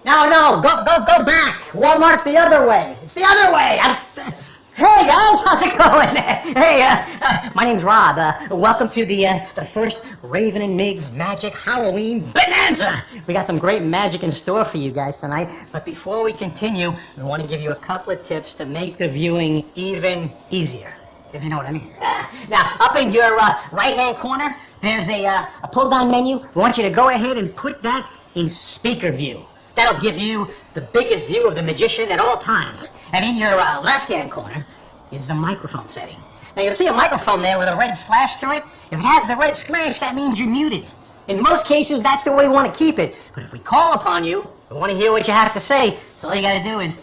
No, go back. Walmart's the other way. It's the other way. Hey guys, how's it going? Hey, my name's Rob. Welcome to the first Raven and Migs Magic Halloween Bonanza. We got some great magic in store for you guys tonight. But before we continue, we want to give you a couple of tips to make the viewing even easier, if you know what I mean. Now, up in your right-hand corner, there's a pull-down menu. We want you to go ahead and put that in speaker view. That'll give you the biggest view of the magician at all times. And in your left-hand corner is the microphone setting. Now you'll see a microphone there with a red slash through it. If it has the red slash, that means you're muted. In most cases, that's the way we want to keep it. But if we call upon you, we want to hear what you have to say. So all you got to do is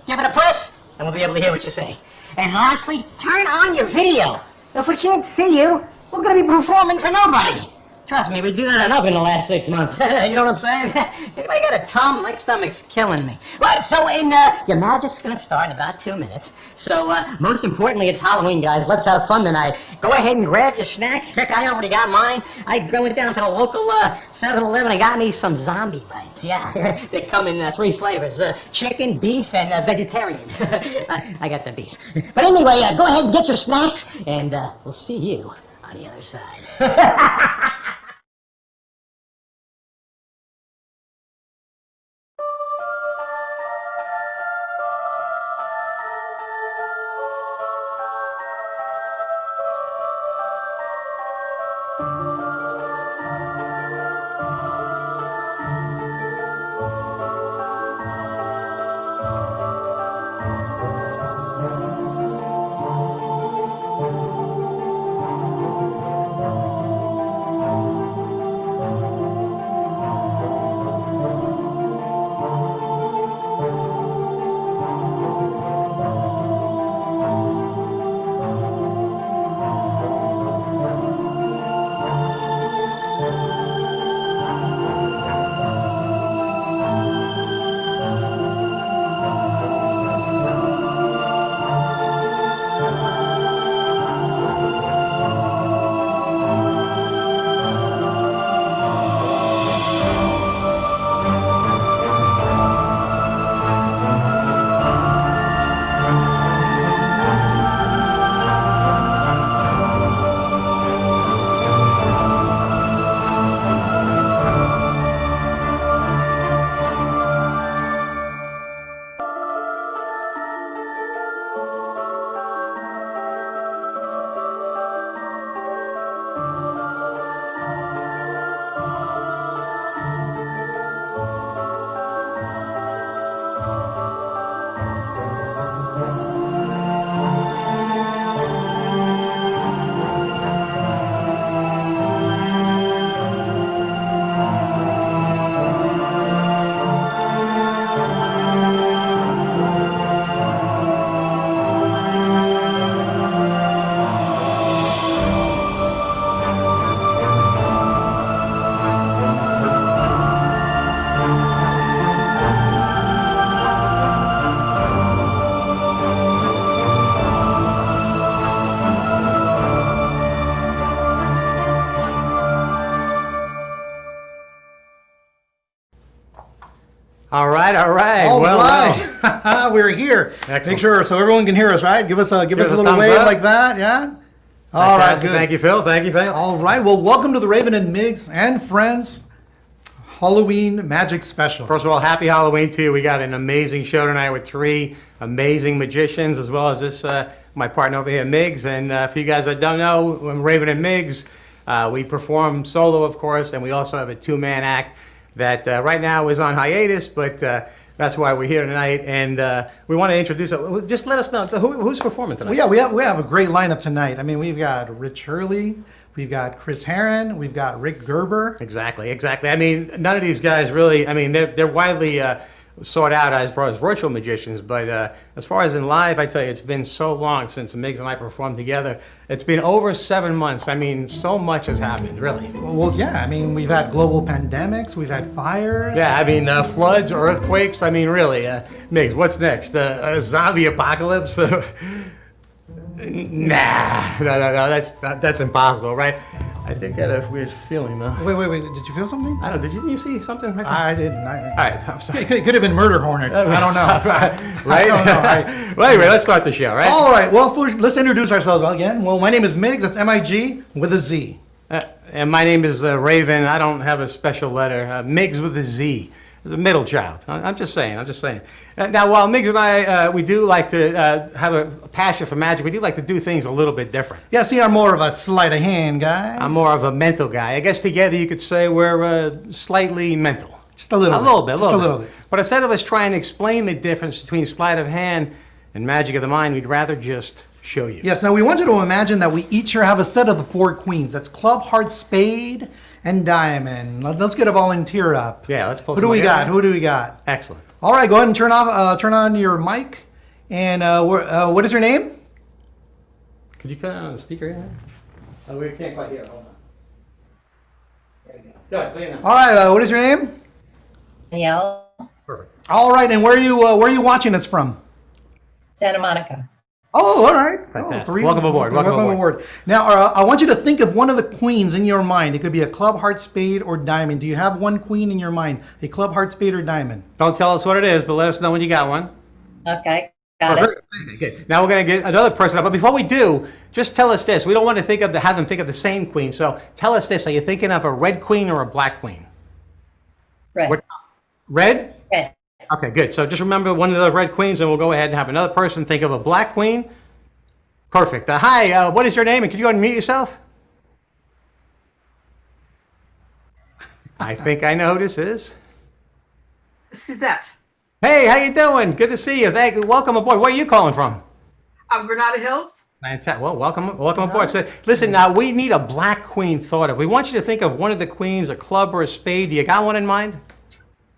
give it a press, and we'll be able to hear what you say. And lastly, turn on your video. If we can't see you, we're going to be performing for nobody. Trust me, we do that enough in the last 6 months. You know what I'm saying? Anybody got a tum? My stomach's killing me. Right, so your magic's gonna start in about 2 minutes. So, most importantly, it's Halloween, guys. Let's have fun tonight. Go ahead and grab your snacks. Heck, I already got mine. I went down to the local 7-Eleven. I got me some zombie bites. Yeah, they come in 3 flavors. Chicken, beef, and vegetarian. I got the beef. But anyway, go ahead and get your snacks, and we'll see you on the other side. All right. Well, we're here. Excellent. Make sure so everyone can hear us, right? Give us a little wave like that, yeah? All right, good. Thank you, Phil. All right, well, welcome to the Raven and Migs and Friends Halloween Magic Special. First of all, happy Halloween to you. We got an amazing show tonight with 3 amazing magicians, as well as this, my partner over here, Migs. And for you guys that don't know, Raven and Migs, we perform solo, of course, and we also have a 2-man act that right now is on hiatus, but that's why we're here tonight. And we want to introduce, just let us know, who's performing tonight? Well, yeah, we have a great lineup tonight. I mean, we've got Rich Hurley, we've got Chris Herron, we've got Rick Gerber. Exactly. I mean, none of these guys really, I mean, they're widely sought out as far as virtual magicians, but as far as in live, I tell you, it's been so long since Migs and I performed together. It's been over 7 months. I mean, so much has happened, really. Well, yeah, I mean, we've had global pandemics, we've had fires. Yeah, I mean, floods, earthquakes. I mean, really, Migs, what's next? A zombie apocalypse? No, that's impossible, right? I think I had a weird feeling, though. Wait. Did you feel something? I don't know. Didn't you see something right there? I didn't. All right. I'm sorry. It could have been murder hornets. I don't know. Right? I don't know. Well, anyway, let's start the show, right? All right. Well, first, let's introduce ourselves again. Well, my name is Miggs. That's M-I-G with a Z. And my name is Raven. I don't have a special letter. Miggs with a Z. As a middle child. I'm just saying. Now, while Miggs and I, we do like to have a passion for magic, we do like to do things a little bit different. Yeah, see, I'm more of a sleight of hand guy. I'm more of a mental guy. I guess together you could say we're slightly mental. Just a little bit. Just a little bit. But instead of us trying to explain the difference between sleight of hand and magic of the mind, we'd rather just show you. Yes, now we want you to imagine that we each here have a set of the 4 queens. That's club, heart, spade, and diamond. Let's get a volunteer up. Yeah, let's pull Who do we got? Who do we got? Excellent. All right, go ahead and turn on your mic. And what is your name? Could you cut it on the speaker here? Oh, we can't quite hear. Hold on. There you go. Go ahead, say it now. All right, what is your name? Danielle, Perfect. All right, and where are you watching us from? Santa Monica. Oh, all right. Fantastic. Welcome aboard. Welcome aboard. Now, I want you to think of one of the queens in your mind. It could be a club, heart, spade, or diamond. Do you have one queen in your mind? A club, heart, spade, or diamond? Don't tell us what it is, but let us know when you got one. Okay, got it. Good. Now we're going to get another person up. But before we do, just tell us this. We don't want to have them think of the same queen. So tell us this. Are you thinking of a red queen or a black queen? Red. Red? Red. Okay, good. So just remember one of the red queens, and we'll go ahead and have another person think of a black queen. Perfect. Hi, what is your name? And could you go ahead and mute yourself? I think I know who this is. Suzette. Hey, how you doing? Good to see you. Thank you. Welcome aboard. Where are you calling from? Granada Hills. Fantastic. Well, welcome aboard. So, listen, now we need a black queen thought of. We want you to think of one of the queens, a club or a spade. Do you got one in mind?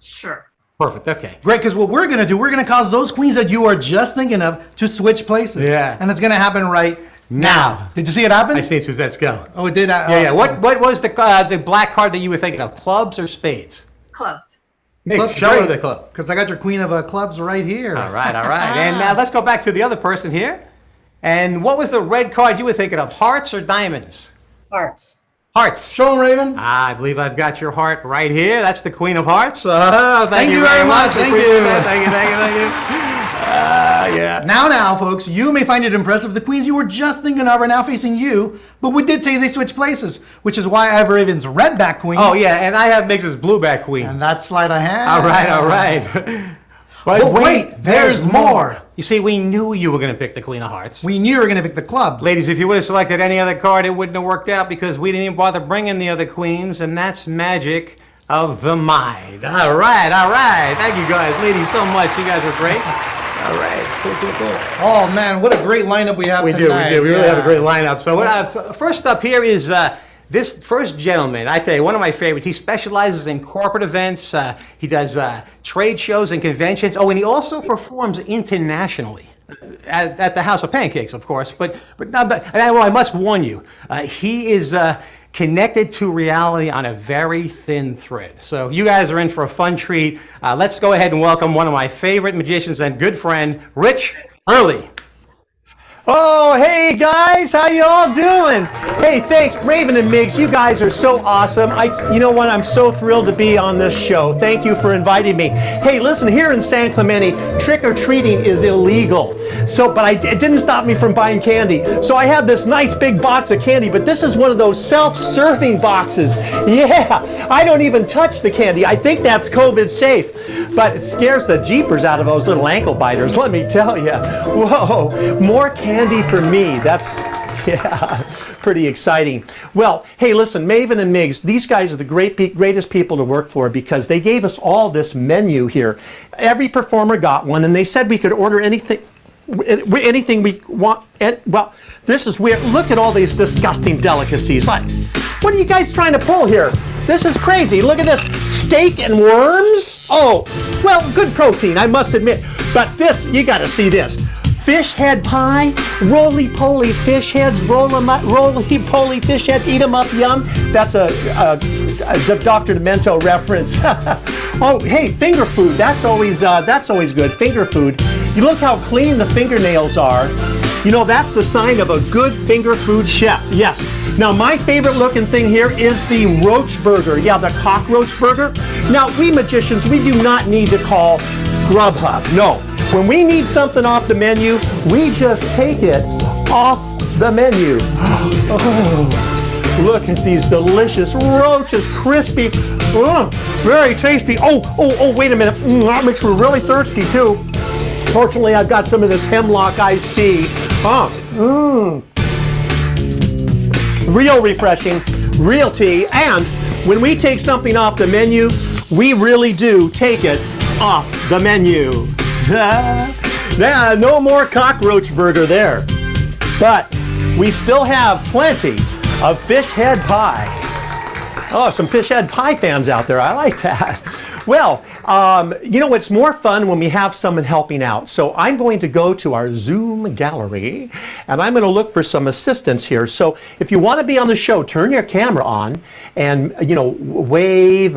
Sure. Perfect. Okay. Great, because what we're going to do, we're going to cause those queens that you are just thinking of to switch places. Yeah. And it's going to happen right now. Did you see it happen? I see Suzette's go. Oh, it did? Yeah. What was the black card that you were thinking of? Clubs or spades? Clubs. Nick, show her the club. Because I got your queen of clubs right here. All right. And now let's go back to the other person here. And what was the red card you were thinking of? Hearts or diamonds? Hearts. Hearts. Show them, Raven. I believe I've got your heart right here. That's the Queen of Hearts. Thank you very much. Thank you. Thank you. Yeah. Now, folks, you may find it impressive the queens you were just thinking of are now facing you, but we did say they switched places, which is why I have Raven's redback queen. Oh, yeah, and I have Miggs's blueback queen. And that's sleight of hand. All right. But wait, there's more. You see, we knew you were going to pick the Queen of Hearts. We knew you were going to pick the club. Ladies, if you would have selected any other card, it wouldn't have worked out because we didn't even bother bringing the other queens, and that's magic of the mind. All right. Thank you guys, ladies, so much. You guys were great. All right. Cool. Oh, man, what a great lineup we have tonight. We do. We really have a great lineup. So first up here is this first gentleman. I tell you, one of my favorites. He specializes in corporate events. He does trade shows and conventions. Oh, and he also performs internationally at the House of Pancakes, of course. But I must warn you, he is connected to reality on a very thin thread. So you guys are in for a fun treat. Let's go ahead and welcome one of my favorite magicians and good friend, Rich Hurley. Oh, hey guys, how you all doing? Hey, thanks, Raven and Miggs. You guys are so awesome. You know what? I'm so thrilled to be on this show. Thank you for inviting me. Hey, listen, here in San Clemente, trick or treating is illegal. But it didn't stop me from buying candy. So I had this nice big box of candy, but this is one of those self-serving boxes. Yeah, I don't even touch the candy. I think that's COVID safe. But it scares the jeepers out of those little ankle biters, let me tell you. Whoa, more candy for me. That's, yeah, pretty exciting. Well, hey, listen, Maven and Miggs, these guys are the greatest people to work for because they gave us all this menu here. Every performer got one, and they said we could order anything we want. And, well, this is weird. Look at all these disgusting delicacies. What are you guys trying to pull here? This is crazy. Look at this. Steak and worms? Oh, well, good protein, I must admit. But this, you got to see this. Fish head pie, roly-poly fish heads, roly-poly fish heads, eat them up, yum. That's a Dr. Demento reference. Oh, hey, finger food. That's always good. Finger food. You look how clean the fingernails are. You know, that's the sign of a good finger food chef. Yes. Now, my favorite looking thing here is the roach burger. Yeah, the cockroach burger. Now, we magicians, we do not need to call Grubhub. No. When we need something off the menu, we just take it off the menu. Oh, look at these delicious roaches, crispy, very tasty. Oh, wait a minute. That makes me really thirsty too. Fortunately, I've got some of this hemlock iced tea. Real refreshing, real tea. And when we take something off the menu, we really do take it off the menu. Yeah, no more cockroach burger there. But we still have plenty of fish head pie. Oh, some fish head pie fans out there. I like that. Well, you know, it's more fun when we have someone helping out. So I'm going to go to our Zoom gallery and I'm going to look for some assistance here. So if you want to be on the show, turn your camera on and, you know, wave.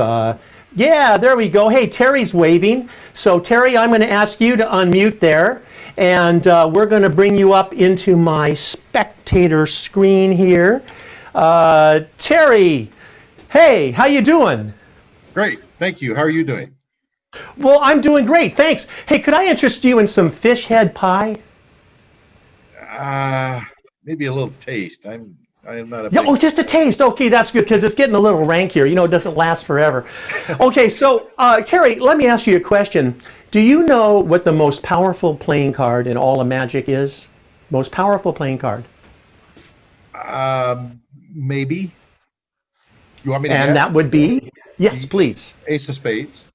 Yeah, there we go. Hey, Terry's waving. So Terry, I'm going to ask you to unmute there. And we're going to bring you up into my spectator screen here. Terry, hey, how you doing? Great, thank you. How are you doing? Well, I'm doing great, thanks. Hey, could I interest you in some fish head pie? Maybe a little taste. I'm not a Yeah, big... oh, just a taste. Okay, that's good because it's getting a little rank here. You know, it doesn't last forever. Okay, so Terry, let me ask you a question. Do you know what the most powerful playing card in all of Magic is? Most powerful playing card? Maybe. You want me to And guess? that would be? Yes, please. Ace of Spades.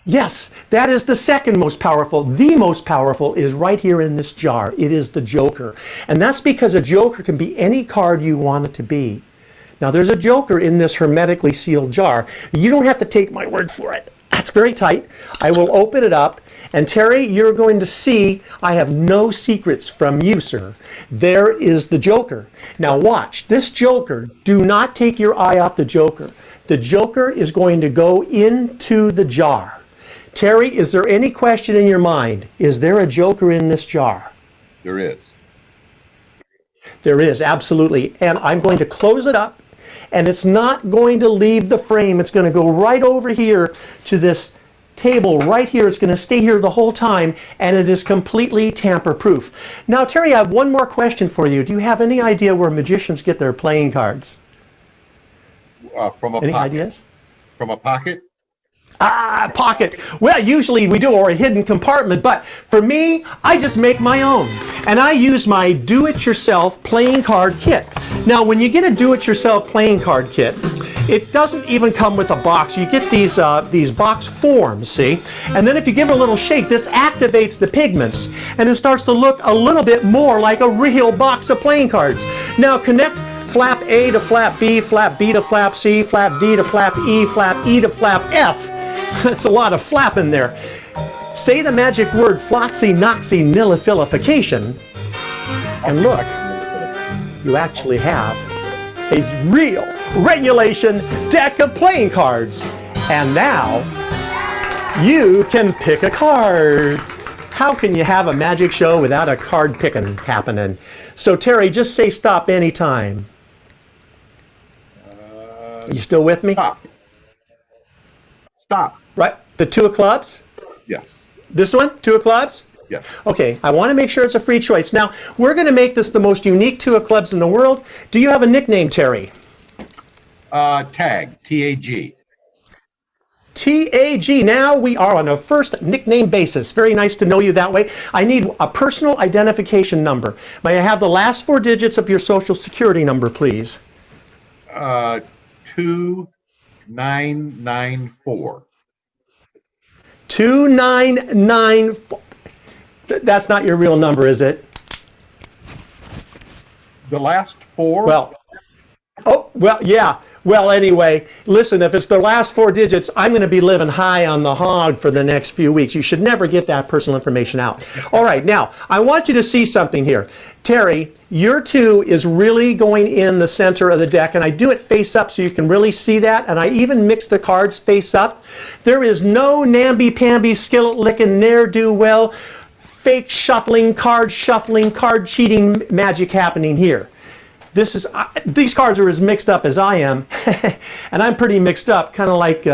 Yes, that is the second most powerful. The most powerful is right here in this jar. It is the Joker. And that's because a Joker can be any card you want it to be. Now, there's a Joker in this hermetically sealed jar. You don't have to take my word for it. That's very tight. I will open it up. And Terry, you're going to see I have no secrets from you, sir. There is the Joker. Now watch. This Joker, do not take your eye off the Joker. The Joker is going to go into the jar. Terry, is there any question in your mind? Is there a Joker in this jar? There is. There is, absolutely. And I'm going to close it up, and it's not going to leave the frame. It's going to go right over here to this table right here. It's going to stay here the whole time, and it is completely tamper-proof. Now, Terry, I have one more question for you. Do you have any idea where magicians get their playing cards? From a Any pocket. ideas? From a pocket? Pocket. Well, usually we do, or a hidden compartment, but for me, I just make my own. And I use my do-it-yourself playing card kit. Now, when you get a do-it-yourself playing card kit, it doesn't even come with a box. You get these box forms, see? And then if you give it a little shake, this activates the pigments, and it starts to look a little bit more like a real box of playing cards. Now, connect flap A to flap B to flap C, flap D to flap E to flap F. That's a lot of flap in there. Say the magic word floxy-noxy-nillification, and look, you actually have a real regulation deck of playing cards. And now, you can pick a card. How can you have a magic show without a card picking happening? So Terry, just say stop anytime. You still with me? Stop. Stop. Right, the two of clubs? Yes. This one, two of clubs? Yes. Okay, I want to make sure it's a free choice. Now, we're going to make this the most unique two of clubs in the world. Do you have a nickname, Terry? Tag. T-A-G. T-A-G. Now we are on a first nickname basis. Very nice to know you that way. I need a personal identification number. May I have the last four digits of your social security number, please? 2994. 2994. That's not your real number, is it? The last four? Well, yeah. Well, anyway, listen, if it's the last four digits, I'm going to be living high on the hog for the next few weeks. You should never get that personal information out. All right, now, I want you to see something here. Terry, your two is really going in the center of the deck, and I do it face up so you can really see that, and I even mix the cards face up. There is no namby-pamby, skillet-licking, ne'er-do-well, fake shuffling, card cheating magic happening here. These cards are as mixed up as I am, and I'm pretty mixed up, kind of like,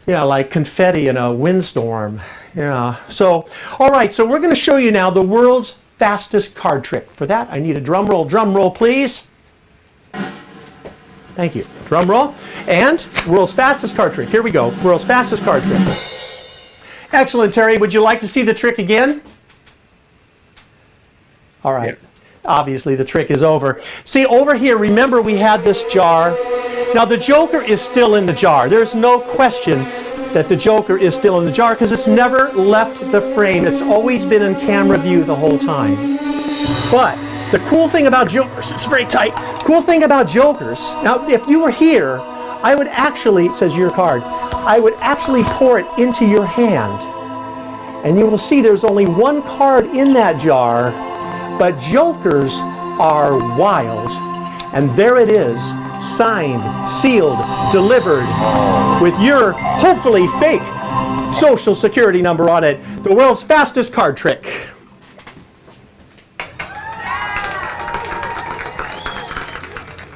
like confetti in a windstorm. Yeah. So, all right. So we're going to show you now the world's fastest card trick. For that, I need a drum roll, please. Thank you. Drum roll. And world's fastest card trick. Here we go. World's fastest card trick. Excellent, Terry. Would you like to see the trick again? All right. Yep. Obviously, the trick is over. See, over here, remember we had this jar. Now, the Joker is still in the jar. There's no question that the Joker is still in the jar because it's never left the frame. It's always been in camera view the whole time. But the cool thing about Jokers, it's very tight. Cool thing about Jokers, now if you were here, I would actually, it says your card, I would actually pour it into your hand. And you will see there's only one card in that jar, but Jokers are wild. And there it is, signed, sealed, delivered with your hopefully fake social security number on it. The world's fastest card trick.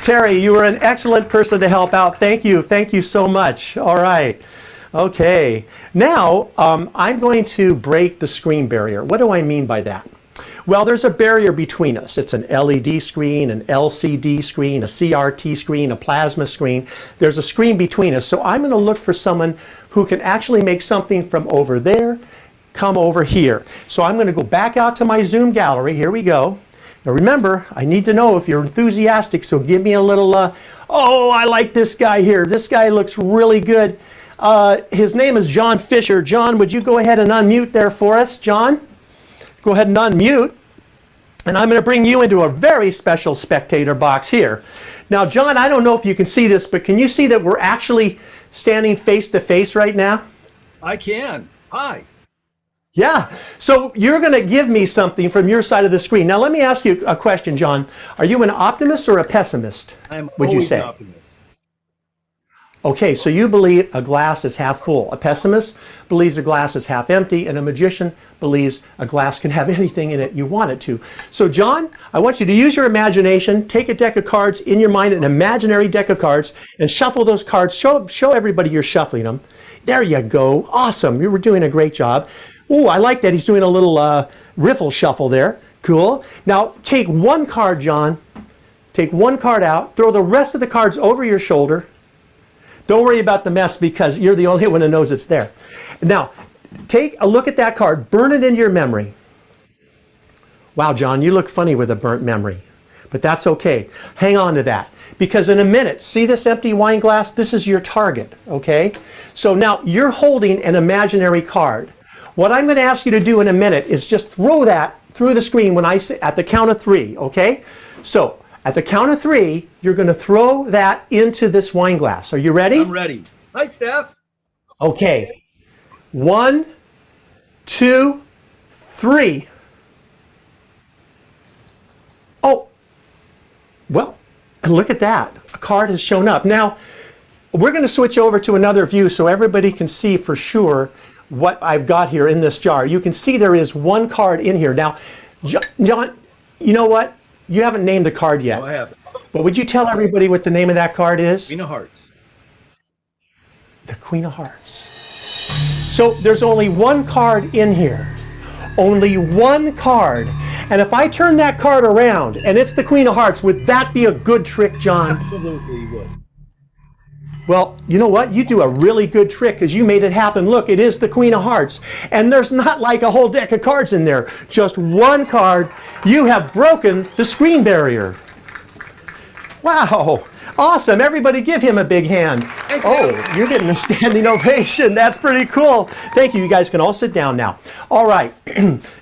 Terry, you were an excellent person to help out. Thank you. Thank you so much. All right. Okay. Now, I'm going to break the screen barrier. What do I mean by that? Well, there's a barrier between us. It's an LED screen, an LCD screen, a CRT screen, a plasma screen. There's a screen between us. So I'm going to look for someone who can actually make something from over there come over here. So I'm going to go back out to my Zoom gallery. Here we go. Now remember, I need to know if you're enthusiastic, so give me a little, oh, I like this guy here. This guy looks really good. His name is John Fisher. John, would you go ahead and unmute there for us? John, go ahead and unmute. And I'm going to bring you into a very special spectator box here. Now, John, I don't know if you can see this, but can you see that we're actually standing face to face right now? I can. Hi. Yeah, so you're going to give me something from your side of the screen. Now let me ask you a question, John. Are you an optimist or a pessimist? I'm would you always say? an optimist. Okay, so you believe a glass is half full. A pessimist believes a glass is half empty, and a magician believes a glass can have anything in it you want it to. So John, I want you to use your imagination, take a deck of cards in your mind, an imaginary deck of cards, and shuffle those cards. Show everybody you're shuffling them. There you go. Awesome. You were doing a great job. Oh, I like that. He's doing a little riffle shuffle there. Cool. Now, take one card, John. Take one card out. Throw the rest of the cards over your shoulder. Don't worry about the mess because you're the only one who knows it's there. Now, take a look at that card. Burn it into your memory. Wow, John, you look funny with a burnt memory. But that's okay. Hang on to that. Because in a minute, see this empty wine glass? This is your target, okay? So now you're holding an imaginary card. What I'm going to ask you to do in a minute is just throw that through the screen when I say at the count of 3, okay? So at the count of 3, you're going to throw that into this wine glass. Are you ready? I'm ready. Hi, Steph. Okay. 1, 2, 3. Oh, well, and look at that. A card has shown up. Now, we're going to switch over to another view so everybody can see for sure what I've got here in this jar. You can see there is one card in here. Now, John, you know what? You haven't named the card yet. No, I haven't. But would you tell everybody what the name of that card is? Queen of Hearts. The Queen of Hearts. So there's only one card in here. Only one card. And if I turn that card around and it's the Queen of Hearts, would that be a good trick, John? Absolutely would. Well, you know what? You do a really good trick because you made it happen. Look, it is the Queen of Hearts. And there's not like a whole deck of cards in there. Just one card. You have broken the screen barrier. Wow. Awesome. Everybody give him a big hand. Thank you. Oh, you're getting a standing ovation. That's pretty cool. Thank you. You guys can all sit down now. All right.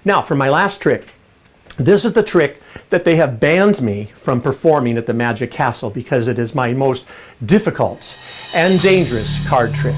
Now, for my last trick. This is the trick that they have banned me from performing at the Magic Castle because it is my most difficult and dangerous card trick.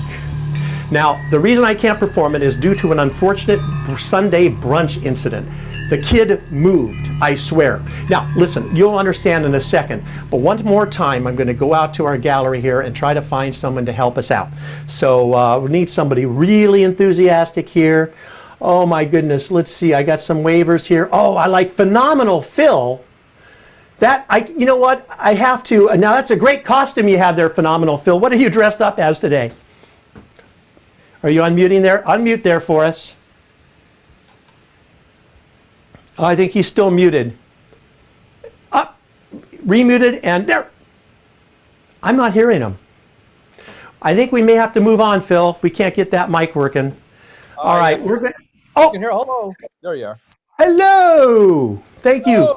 Now, the reason I can't perform it is due to an unfortunate Sunday brunch incident. The kid moved, I swear. Now, listen, you'll understand in a second, but one more time, I'm going to go out to our gallery here and try to find someone to help us out. So we need somebody really enthusiastic here. Oh my goodness. Let's see. I got some waivers here. Oh, I like Phenomenal Phil. You know what? I have to. Now that's a great costume you have there, Phenomenal Phil. What are you dressed up as today? Are you unmuting there? Unmute there for us. Oh, I think he's still muted. Up, remuted, and there. I'm not hearing him. I think we may have to move on, Phil, if we can't get that mic working. All right, yeah. we're going to... You Oh, can hear, hello. There you are. hello. Thank you.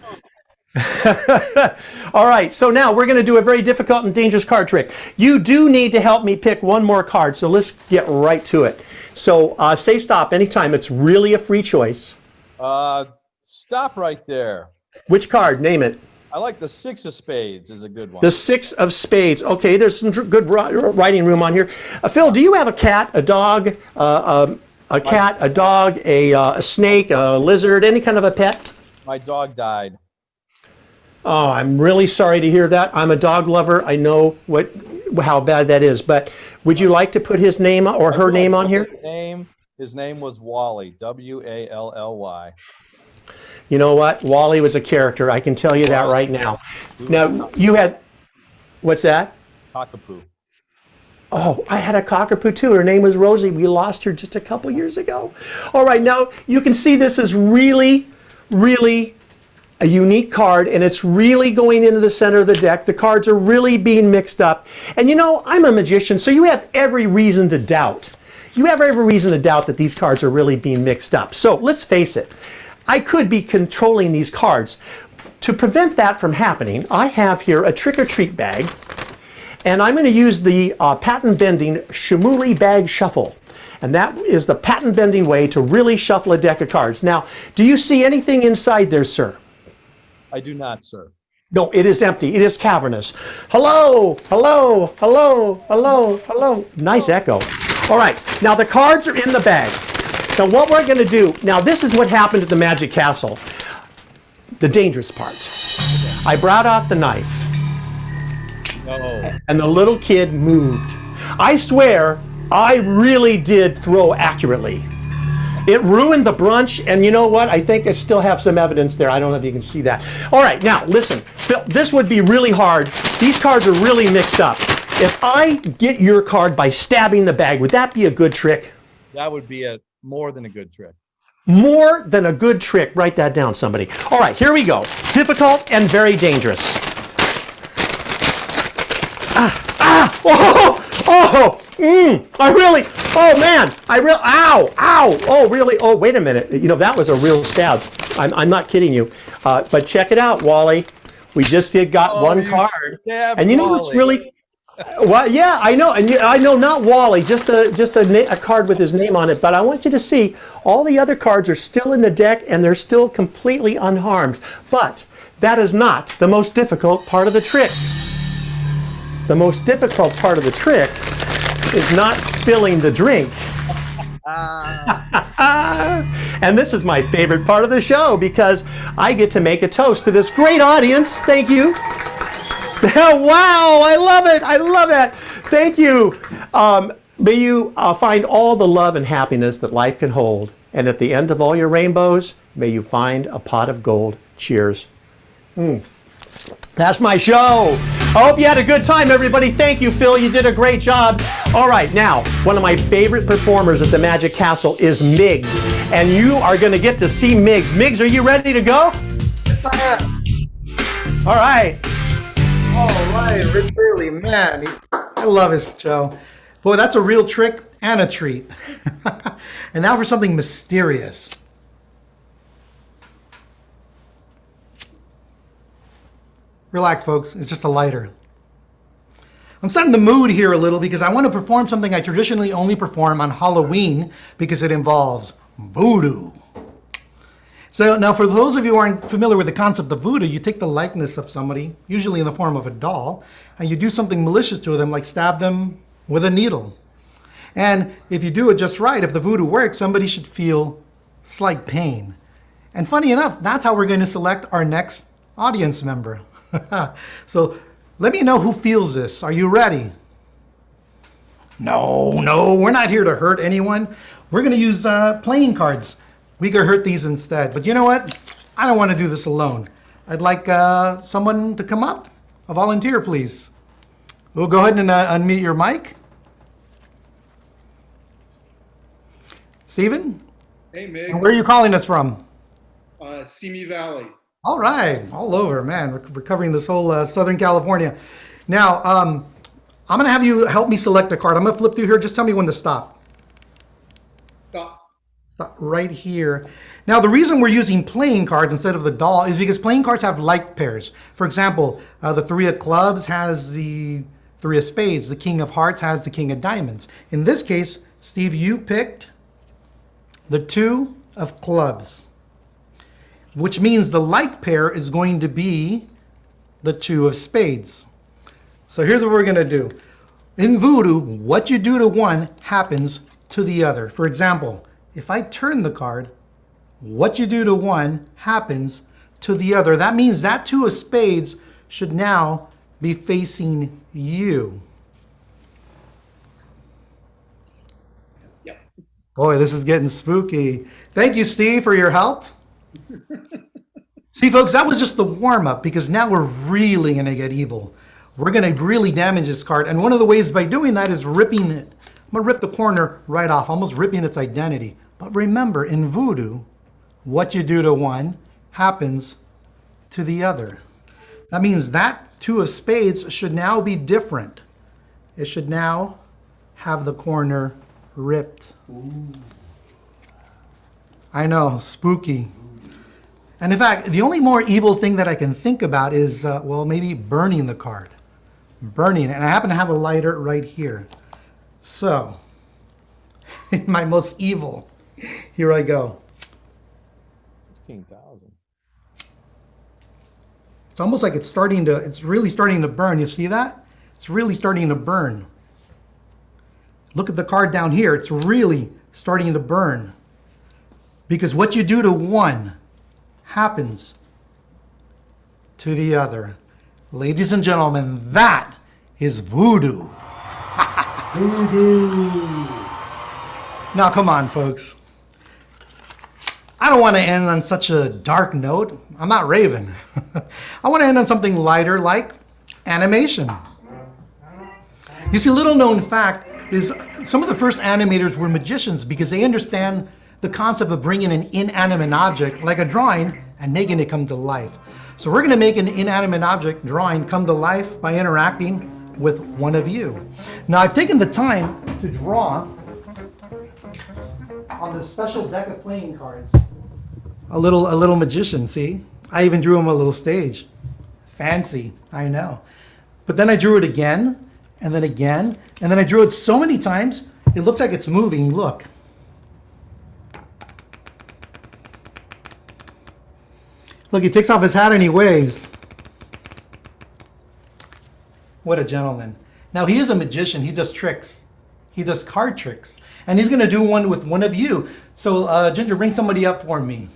All right, so now we're going to do a very difficult and dangerous card trick. You do need to help me pick one more card, so let's get right to it. So say stop anytime. It's really a free choice. Stop right there. Which card? Name it. I like the 6 of spades is a good one. The 6 of spades. Okay, there's some good writing room on here. Phil, do you have a cat, a dog, a cat, a dog, a snake, a lizard, any kind of a pet? My dog died. Oh, I'm really sorry to hear that. I'm a dog lover. I know how bad that is. But would you like to put his name or her name on here? His name was Wally, W-A-L-L-Y. You know what? Wally was a character. I can tell you that right now. Now, you had, what's that? Cockapoo. Oh, I had a cockapoo too. Her name was Rosie. We lost her just a couple years ago. All right, now you can see this is really, really a unique card, and it's really going into the center of the deck. The cards are really being mixed up. And you know, I'm a magician, so you have every reason to doubt. You have every reason to doubt that these cards are really being mixed up. So let's face it. I could be controlling these cards. To prevent that from happening, I have here a trick-or-treat bag, and I'm going to use the patent-bending Shimuli Bag Shuffle. And that is the patent-bending way to really shuffle a deck of cards. Now, do you see anything inside there, sir? I do not, sir. No, it is empty. It is cavernous. Hello, hello, hello, hello, hello. Nice echo. All right, now the cards are in the bag. Now what we're going to do, now this is what happened at the Magic Castle. The dangerous part. I brought out the knife. No. And the little kid moved. I swear, I really did throw accurately. It ruined the brunch, and you know what? I think I still have some evidence there. I don't know if you can see that. All right, now listen, Phil, this would be really hard. These cards are really mixed up. If I get your card by stabbing the bag, would that be a good trick? That would be more than a good trick. More than a good trick. Write that down, somebody. All right, here we go. Difficult and very dangerous. Oh man, ow, oh really, oh wait a minute, you know, that was a real stab. I'm not kidding you, but check it out, Wally. We just got one card, and you know what's really, well, yeah, I know, and I know not Wally, just a card with his name on it, but I want you to see all the other cards are still in the deck and they're still completely unharmed, but that is not the most difficult part of the trick. The most difficult part of the trick is not spilling the drink. And this is my favorite part of the show because I get to make a toast to this great audience. Thank you. Wow, I love it. I love it. Thank you. May you find all the love and happiness that life can hold. And at the end of all your rainbows, may you find a pot of gold. Cheers. That's my show. I hope you had a good time, everybody. Thank you, Phil. You did a great job. All right, now, one of my favorite performers at the Magic Castle is Miggs. And you are going to get to see Miggs. Miggs, are you ready to go? Yes, I am. All right. All right, Rick Burley, man, I love his show. Boy, that's a real trick and a treat. And now for something mysterious. Relax, folks. It's just a lighter. I'm setting the mood here a little because I want to perform something I traditionally only perform on Halloween because it involves voodoo. So now for those of you who aren't familiar with the concept of voodoo, you take the likeness of somebody, usually in the form of a doll, and you do something malicious to them like stab them with a needle. And if you do it just right, if the voodoo works, somebody should feel slight pain. And funny enough, that's how we're going to select our next audience member. So let me know who feels this. Are you ready? No, we're not here to hurt anyone. We're going to use playing cards. We could hurt these instead. But you know what? I don't want to do this alone. I'd like someone to come up. A volunteer, please. We'll go ahead and unmute your mic. Steven? Hey, Mig. And where are you calling us from? Simi Valley. All right, all over, man. We're covering this whole Southern California. Now, I'm going to have you help me select a card. I'm going to flip through here. Just tell me when to stop. Stop. Stop right here. Now, the reason we're using playing cards instead of the doll is because playing cards have like pairs. For example, the 3 of clubs has the 3 of spades. The king of hearts has the king of diamonds. In this case, Steve, you picked the 2 of clubs, which means the like pair is going to be the 2 of spades. So here's what we're going to do. In voodoo, what you do to one happens to the other. For example, if I turn the card, what you do to one happens to the other. That means that 2 of spades should now be facing you. Yep. Boy, this is getting spooky. Thank you, Steve, for your help. See, folks, that was just the warm-up because now we're really going to get evil. We're going to really damage this card. And one of the ways by doing that is ripping it. I'm going to rip the corner right off, almost ripping its identity. But remember, in voodoo, what you do to one happens to the other. That means that 2 of spades should now be different. It should now have the corner ripped. Ooh. I know, spooky. And in fact, the only more evil thing that I can think about is, well, maybe burning the card. Burning it. And I happen to have a lighter right here. So, in my most evil, here I go. 16,000. It's almost like it's really starting to burn. You see that? It's really starting to burn. Look at the card down here. It's really starting to burn. Because what you do to one happens to the other. Ladies and gentlemen, that is voodoo. Voodoo. Now, come on, folks. I don't want to end on such a dark note. I'm not Raven. I want to end on something lighter like animation. You see, little known fact is some of the first animators were magicians because they understand the concept of bringing an inanimate object like a drawing and making it come to life. So we're going to make an inanimate object drawing come to life by interacting with one of you. Now I've taken the time to draw on this special deck of playing cards a little magician, see? I even drew him a little stage. Fancy, I know. But then I drew it again, and then again, and then I drew it so many times, it looks like it's moving. Look. Look, he takes off his hat and he waves. What a gentleman. Now, he is a magician. He does tricks. He does card tricks. And he's going to do one with one of you. So, Ginger, bring somebody up for me.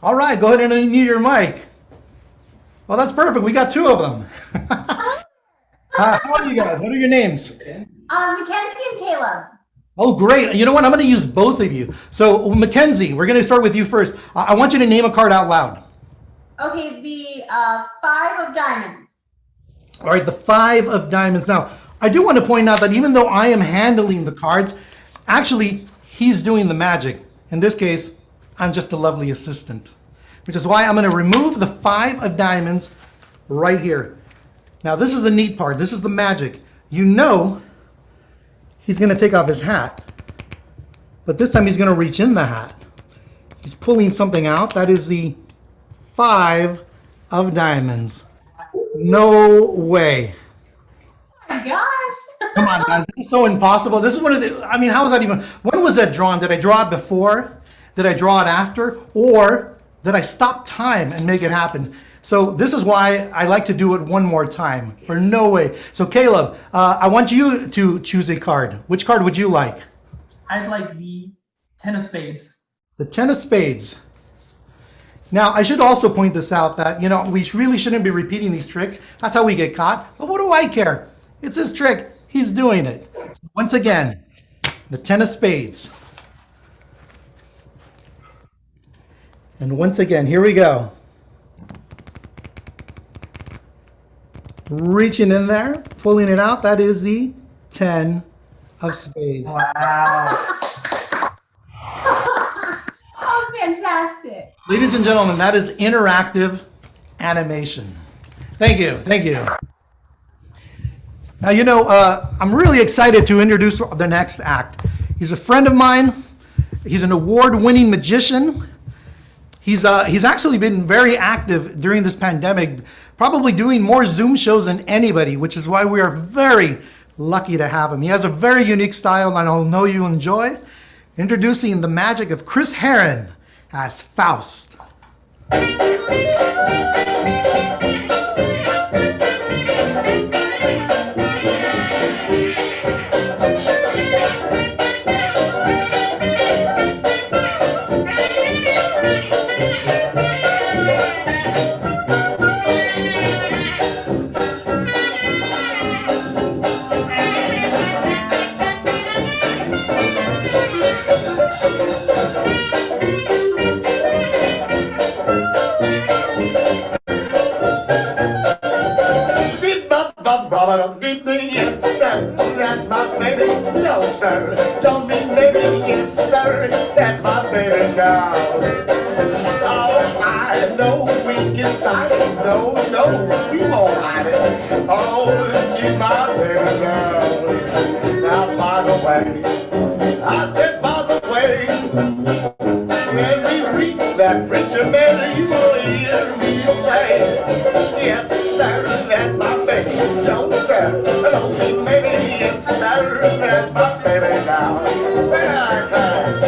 All right, go ahead and unmute your mic. Well, that's perfect. We got 2 of them. How are you guys? What are your names? Mackenzie and Caleb. Oh, great. You know what? I'm going to use both of you. So, Mackenzie, we're going to start with you first. I want you to name a card out loud. Okay, the 5 of diamonds. All right, the 5 of diamonds. Now, I do want to point out that even though I am handling the cards, actually, he's doing the magic. In this case, I'm just a lovely assistant, which is why I'm going to remove the 5 of diamonds right here. Now, this is the neat part. This is the magic. You know he's going to take off his hat, but this time he's going to reach in the hat. He's pulling something out. That is the 5 of diamonds. No way. Oh my gosh. Come on, guys. This is so impossible. This is one of the, I mean, how was that even, when was that drawn? Did I draw it before? Did I draw it after? Or did I stop time and make it happen? So this is why I like to do it one more time. For no way. So Caleb, I want you to choose a card. Which card would you like? I'd like the 10 of spades. The 10 of spades. Now, I should also point this out that, you know, we really shouldn't be repeating these tricks. That's how we get caught. But what do I care? It's his trick. he's doing it. Once again, the 10 of spades. And once again, here we go. Reaching in there, pulling it out. That is the 10 of spades. Wow. That was fantastic. Ladies and gentlemen, that is interactive animation. Thank you. Thank you. Now, you know, I'm really excited to introduce the next act. He's a friend of mine. He's an award-winning magician. He's actually been very active during this pandemic, probably doing more Zoom shows than anybody, which is why we are very lucky to have him. He has a very unique style that I know you enjoy. Introducing the magic of Chris Herron as Faust. Yes, sir, that's my baby. No, sir, don't mean maybe. Yes, sir, that's my baby now. Oh, I know we decided. No, we won't hide it. Oh, she's my baby now. Now, by the way, I said by the way, when we reach that preacher man, you will hear me say, yes, sir, that's my baby. No, sir, don't mean maybe. Yes, sir, that's my baby now. Spend time.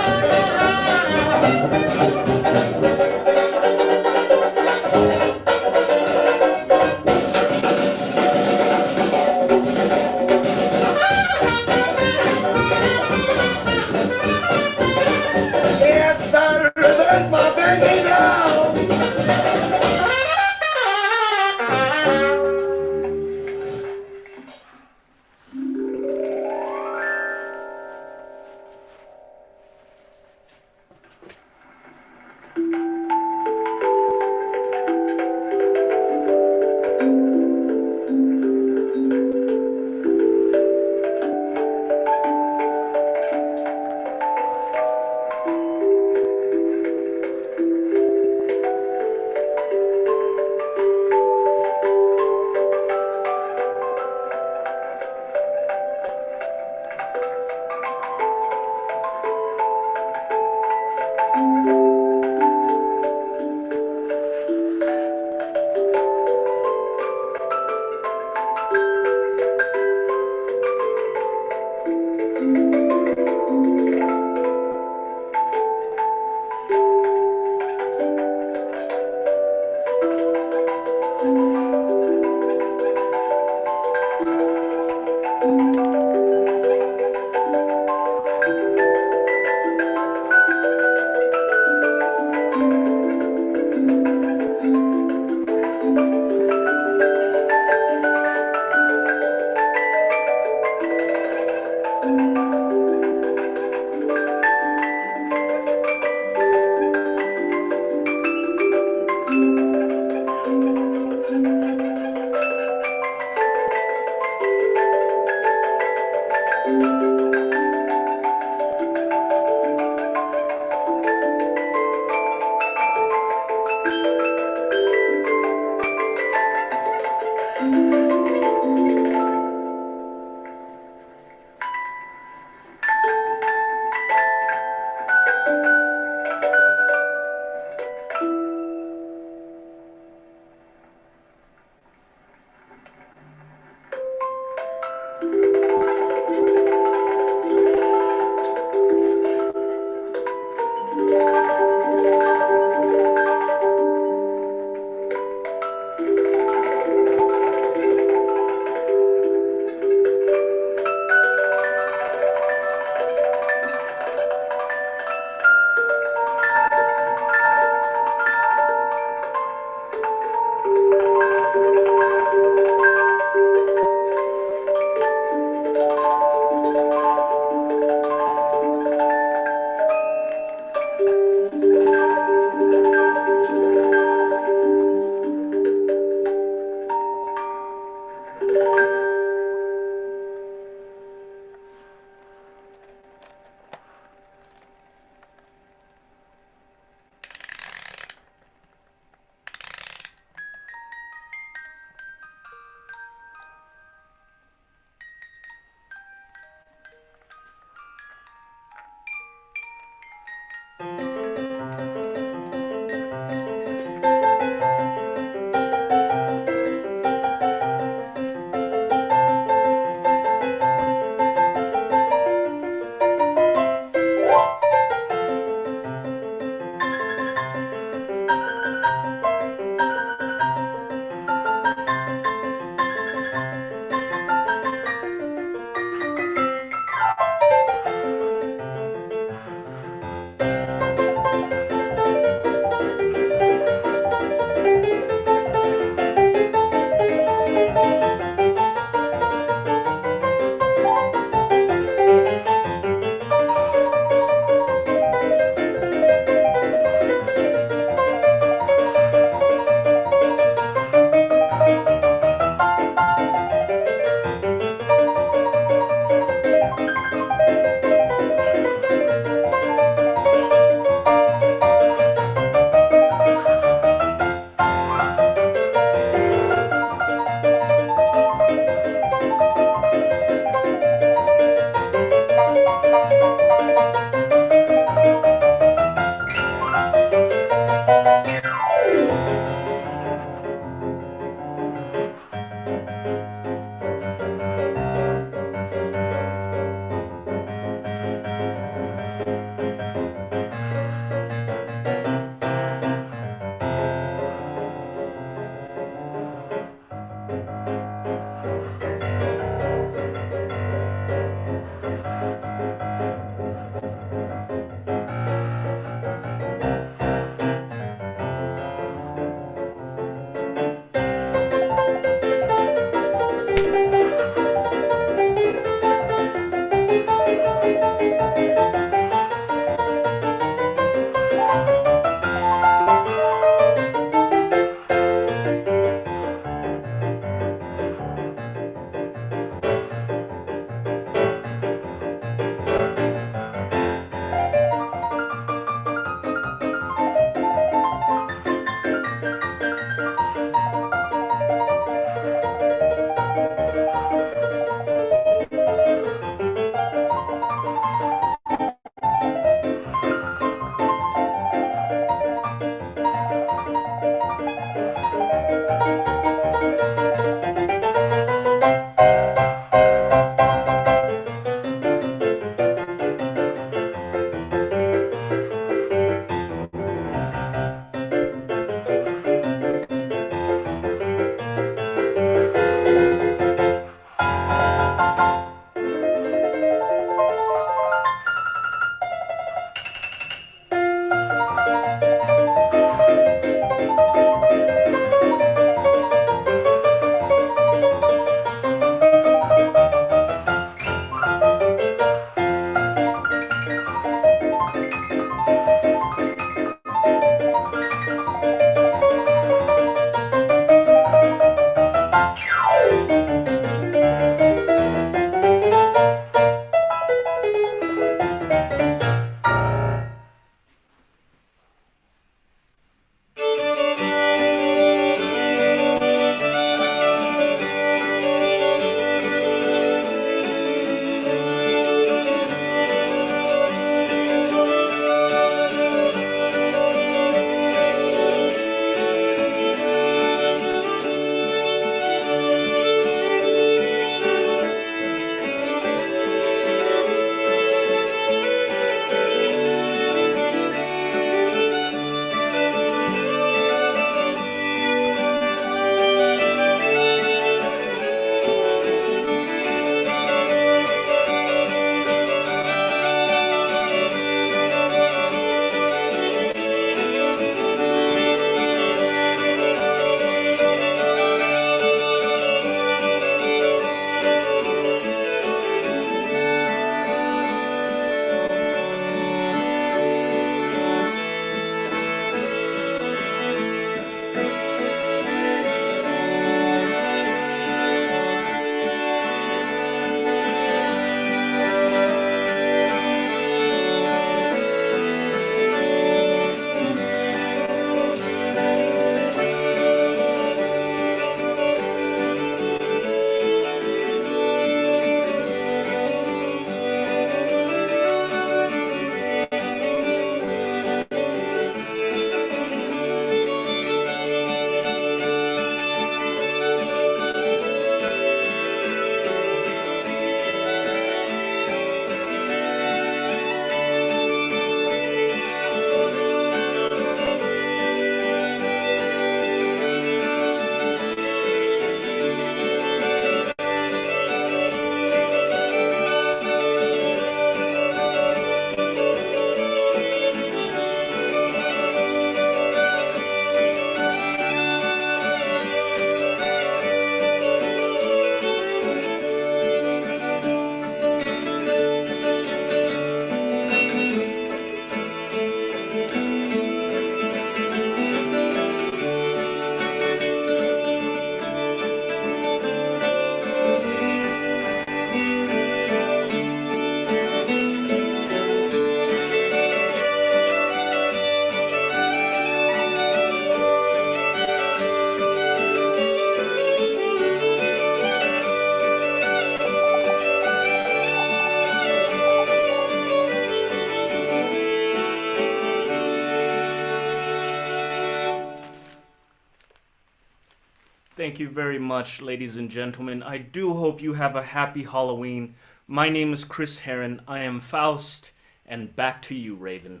Thank you very much, ladies and gentlemen. I do hope you have a happy Halloween. My name is Chris Heron. I am Faust, and back to you, Raven.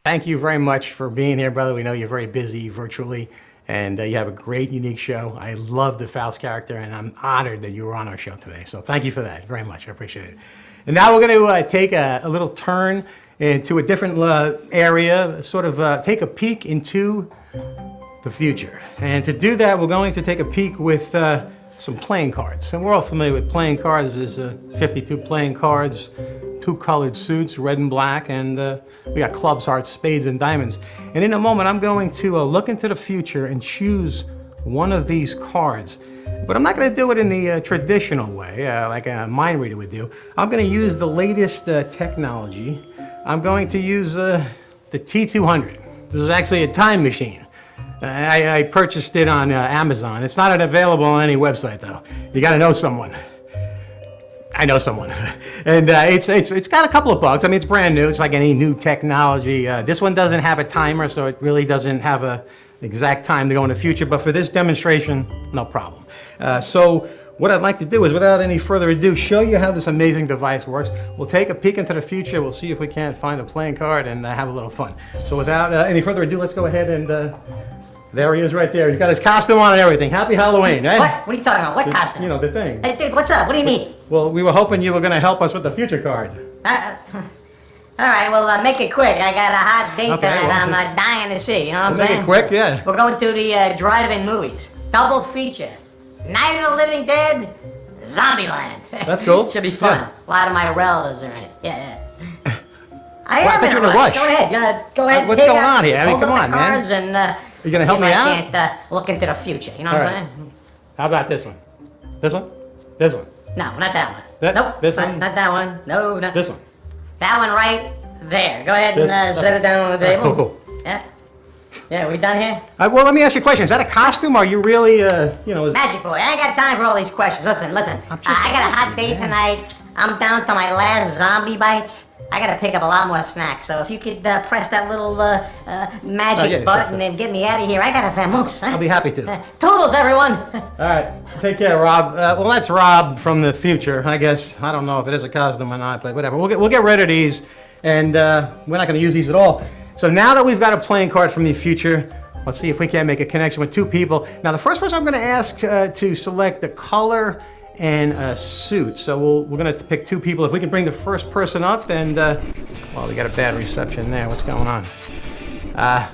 Thank you very much for being here, brother. We know you're very busy virtually, and you have a great, unique show. I love the Faust character, and I'm honored that you were on our show today. So thank you for that very much. I appreciate it. And now we're going to take a little turn into a different area, sort of take a peek into the future. And to do that, we're going to take a peek with some playing cards. And we're all familiar with playing cards. There's 52 playing cards, 2 colored suits, red and black, and we got clubs, hearts, spades, and diamonds. And in a moment, I'm going to look into the future and choose one of these cards. But I'm not going to do it in the traditional way, like a mind reader would do. I'm going to use the latest technology. I'm going to use the T200. This is actually a time machine. I purchased it on Amazon. It's not available on any website, though. You got to know someone. I know someone. And it's got a couple of bugs. I mean, it's brand new. It's like any new technology. This one doesn't have a timer, so it really doesn't have an exact time to go in the future. But for this demonstration, no problem. So what I'd like to do is, without any further ado, show you how this amazing device works. We'll take a peek into the future. We'll see if we can't find a playing card and have a little fun. So without any further ado, let's go ahead and... there he is right there. He's got his costume on and everything. Happy Halloween, right? What? What are you talking about? What costume? You know, the thing. Hey, dude, what's up? What do you need? Well, we were hoping you were going to help us with the future card. All right, well, make it quick. I got a hot date Okay, tonight well, I'm dying to see. You know what I'm Make saying? it quick, yeah. We're going to the drive-in movies. Double feature. Night of the Living Dead, Zombieland. That's cool. Should be fun. Yeah. A lot of my relatives are in it. Yeah. Well, I I am thought in you a were in a rush. rush. Go ahead. Go ahead. What's take going out- on here? I mean, hold come up on, the man. cards and, You gonna help see me if out? I can't look into the future. You know what All I'm right. saying? How about this one? This one? This one? No, not that one. That- nope. this not, one? Not that one. No, not This one? that one right there. Go ahead This- and set it down on the All right, table. cool, cool. Yeah. Yeah, we done here? Well, let me ask you a question. Is that a costume? Are you really, you know... Magic boy, I ain't got time for all these questions. Listen. I got a hot date tonight. I'm down to my last zombie bites. I gotta pick up a lot more snacks. So if you could press that little magic yeah, button sure. and get me out of here, I gotta vamoose. I'll be happy to. Toodles, everyone. All right, take care, Rob. Well, that's Rob from the future, I guess. I don't know if it is a costume or not, but whatever. We'll get rid of these, and we're not going to use these at all. So now that we've got a playing card from the future, let's see if we can make a connection with 2 people. Now, the first person I'm going to ask to select the color and a suit. So we're going to pick 2 people. If we can bring the first person up, and well, we got a bad reception there. What's going on? I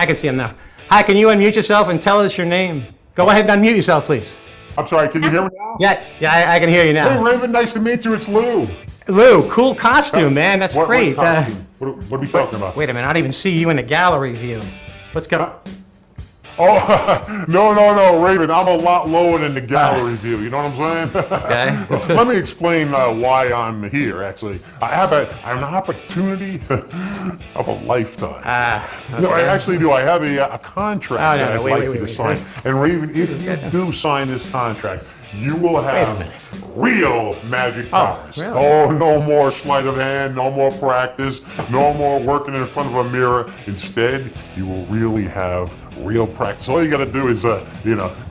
can see him now. Hi, can you unmute yourself and tell us your name? Go ahead and unmute yourself, please. I'm sorry, can you hear me now? Yeah, I can hear you now. Hey, Raven, nice to meet you. It's Lou. Lou, cool costume, man. That's great. What costume? What are we talking about? Wait a minute, I don't even see you in the gallery view. What's going on? Oh, no, Raven. I'm a lot lower than the gallery view. You know what I'm saying? Okay. Let me explain why I'm here, actually. I have an opportunity of a lifetime. Okay. No, I actually do. I have a contract Oh, no, that I'd wait, like wait, you to wait, sign. wait. And Raven, if you do sign this contract, you will have real magic powers. really? Oh, no more sleight of hand, no more practice, no more working in front of a mirror. Instead, you will really have real practice. All you got to do is,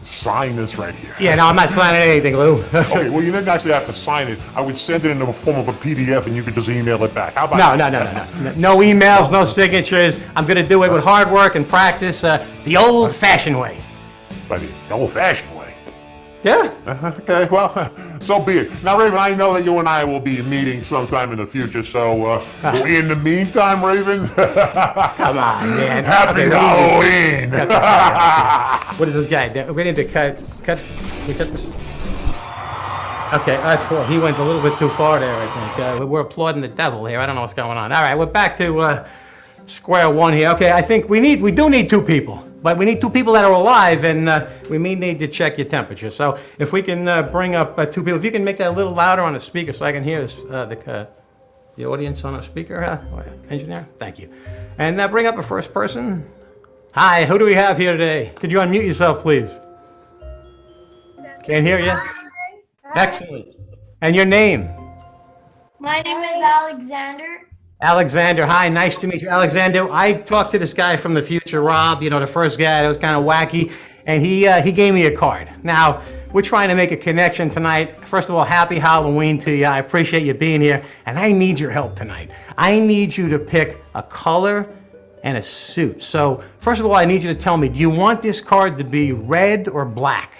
sign this right here. Yeah, no, I'm not signing anything, Lou. Okay, well, you didn't actually have to sign it. I would send it in the form of a PDF, and you could just email it back. How about No. No emails, no signatures. I'm going to do it with hard work and practice the old-fashioned way. By the old-fashioned way? Yeah. Okay, well, so be it. Now, Raven, I know that you and I will be meeting sometime in the future, so in the meantime, Raven, come on, man. Happy Halloween! What is this guy? We need to cut this. Okay, well, he went a little bit too far there, I think. We're applauding the devil here. I don't know what's going on. All right, we're back to square one here. Okay, I think we do need 2 people. But we need 2 people that are alive, and we may need to check your temperature. So if we can bring up 2 people, if you can make that a little louder on the speaker so I can hear the audience on a speaker, engineer, thank you. And bring up a first person. Hi, who do we have here today? Could you unmute yourself, please? Can't hear you. Excellent. And your name? My name is Alexander. Alexander, hi, nice to meet you. Alexander, I talked to this guy from the future, Rob, the first guy that was kind of wacky, and he gave me a card. Now, we're trying to make a connection tonight. First of all, happy Halloween to you. I appreciate you being here, and I need your help tonight. I need you to pick a color and a suit. So, first of all, I need you to tell me, do you want this card to be red or black?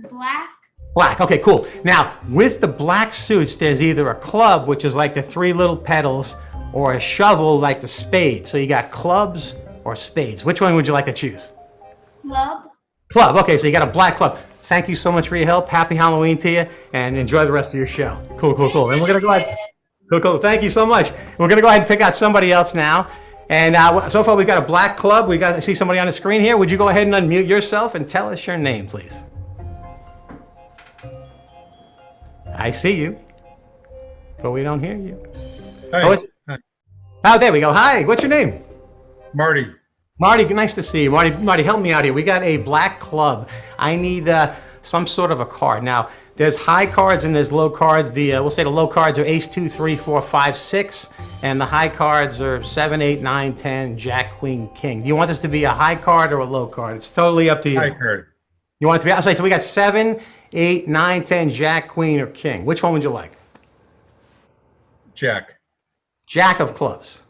Black. Black, okay, cool. Now, with the black suits, there's either a club, which is like the 3 little petals, or a shovel like the spade. So you got clubs or spades. Which one would you like to choose? Club. Club, okay, so you got a black club. Thank you so much for your help. Happy Halloween to you, and enjoy the rest of your show. Cool, cool, cool. And we're gonna go ahead. Cool, cool. Thank you so much. We're gonna go ahead and pick out somebody else now. And so far we've got a black club. We got to see somebody on the screen here. Would you go ahead and unmute yourself and tell us your name, please? I see you, but we don't hear you. Hi. Oh, there we go. Hi, what's your name? Marty. Marty, nice to see you. Marty, help me out here. We got a black club. I need some sort of a card. Now, there's high cards and there's low cards. We'll say the low cards are ace, 2, 3, 4, 5, 6, and the high cards are 7, 8, 9, 10, jack, queen, king. Do you want this to be a high card or a low card? It's totally up to you. High card. You want it to be, I'll say, so we got 7, 8, 9, 10, jack, queen, or king. Which one would you like? Jack. Jack of clubs.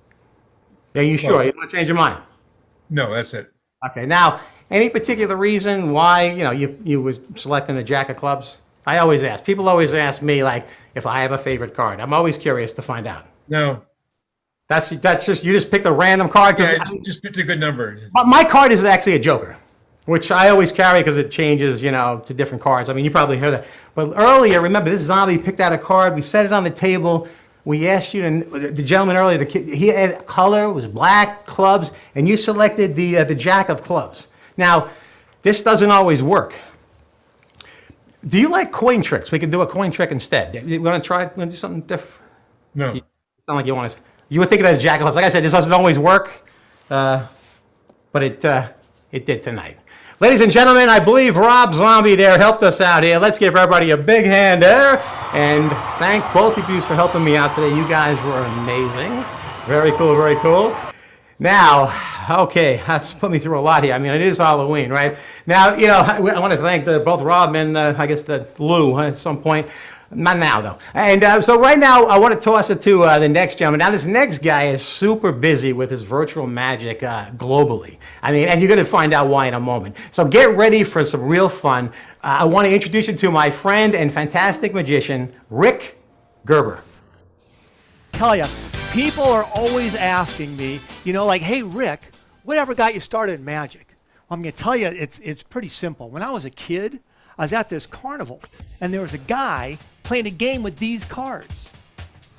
Are you sure? You don't want to change your mind? No, that's it. Okay, now, any particular reason why, you were selecting the jack of clubs? I always ask. People always ask me, like, if I have a favorite card. I'm always curious to find out. No. That's just, you just picked a random card? Yeah, just picked a good number. My card is actually a joker, which I always carry because it changes, to different cards. I mean, you probably heard that. But earlier, remember, this zombie picked out a card. We set it on the table. We asked you, the gentleman earlier, he had color, was black, clubs, and you selected the jack of clubs. Now, this doesn't always work. Do you like coin tricks? We could do a coin trick instead. You want to try? Want to do something different? No. It's not like you want to. You were thinking of the jack of clubs. Like I said, this doesn't always work, but it did tonight. Ladies and gentlemen, I believe Rob Zombie there helped us out here. Let's give everybody a big hand there. And thank both of you for helping me out today. You guys were amazing. Very cool, very cool. Now, okay, that's put me through a lot here. I mean, it is Halloween, right? Now, I want to thank both Rob and I guess Lou at some point. Not now, though. And so right now, I want to toss it to the next gentleman. Now, this next guy is super busy with his virtual magic globally. I mean, and you're going to find out why in a moment. So get ready for some real fun. I want to introduce you to my friend and fantastic magician, Rick Gerber. Tell you, people are always asking me, like, hey, Rick, whatever got you started in magic? Well, I'm going to tell you, it's pretty simple. When I was a kid, I was at this carnival, and there was a guy playing a game with these cards.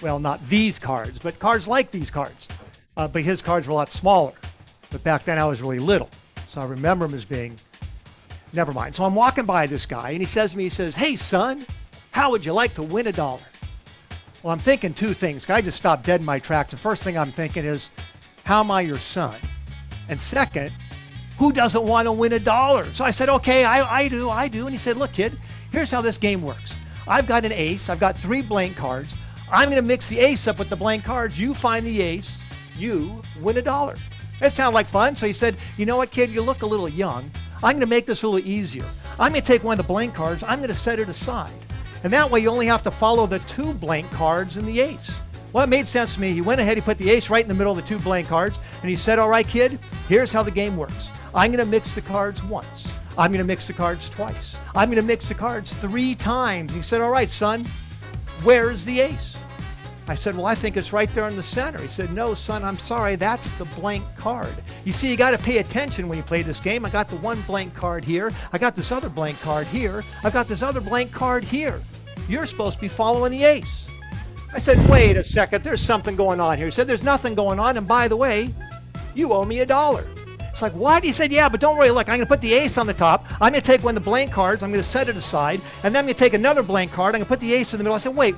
Well, not these cards, but cards like these cards. But his cards were a lot smaller. But back then I was really little, so I remember him as being, never mind. So I'm walking by this guy, and he says to me, hey, son, how would you like to win $1? Well, I'm thinking two things. I just stopped dead in my tracks. The first thing I'm thinking is, how am I your son? And second, who doesn't want to win $1? So I said, okay, I do. And he said, look, kid, here's how this game works. I've got an ace. I've got 3 blank cards. I'm going to mix the ace up with the blank cards. You find the ace. You win $1. That sounded like fun. So he said, you know what, kid, you look a little young. I'm going to make this a little easier. I'm going to take one of the blank cards. I'm going to set it aside. And that way you only have to follow the 2 blank cards and the ace. Well, it made sense to me. He went ahead, he put the ace right in the middle of the 2 blank cards, and he said, all right, kid, here's how the game works. I'm going to mix the cards once. I'm going to mix the cards twice. I'm going to mix the cards 3 times. He said, all right, son, where's the ace? I said, well, I think it's right there in the center. He said, no, son, I'm sorry, that's the blank card. You see, you got to pay attention when you play this game. I got the 1 blank card here. I got this other blank card here. I've got this other blank card here. You're supposed to be following the ace. I said, wait a second, there's something going on here. He said, there's nothing going on, and by the way, you owe me $1. It's like, what? He said, yeah, but don't worry, look, I'm going to put the ace on the top. I'm going to take one of the blank cards. I'm going to set it aside. And then I'm going to take another blank card. I'm going to put the ace in the middle. I said, wait.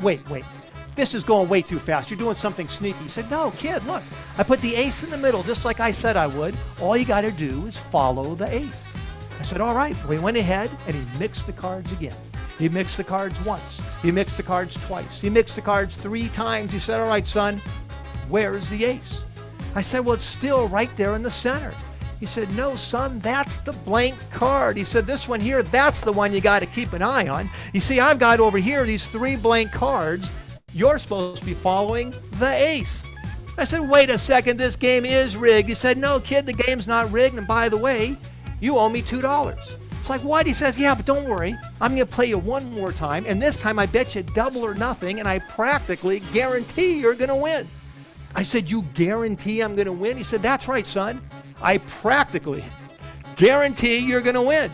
This is going way too fast. You're doing something sneaky. He said, no, kid, look. I put the ace in the middle, just like I said I would. All you got to do is follow the ace. I said, all right. We went ahead, and he mixed the cards again. He mixed the cards once. He mixed the cards twice. He mixed the cards 3 times. He said, all right, son, where's the ace? I said, well, it's still right there in the center. He said, no, son, that's the blank card. He said, this one here, that's the one you got to keep an eye on. You see, I've got over here these 3 blank cards. You're supposed to be following the ace. I said, wait a second, this game is rigged. He said, no, kid, the game's not rigged. And by the way, you owe me $2. It's like, what? He says, yeah, but don't worry. I'm going to play you one more time. And this time I bet you double or nothing. And I practically guarantee you're going to win. I said, you guarantee I'm going to win? He said, that's right, son. I practically guarantee you're going to win.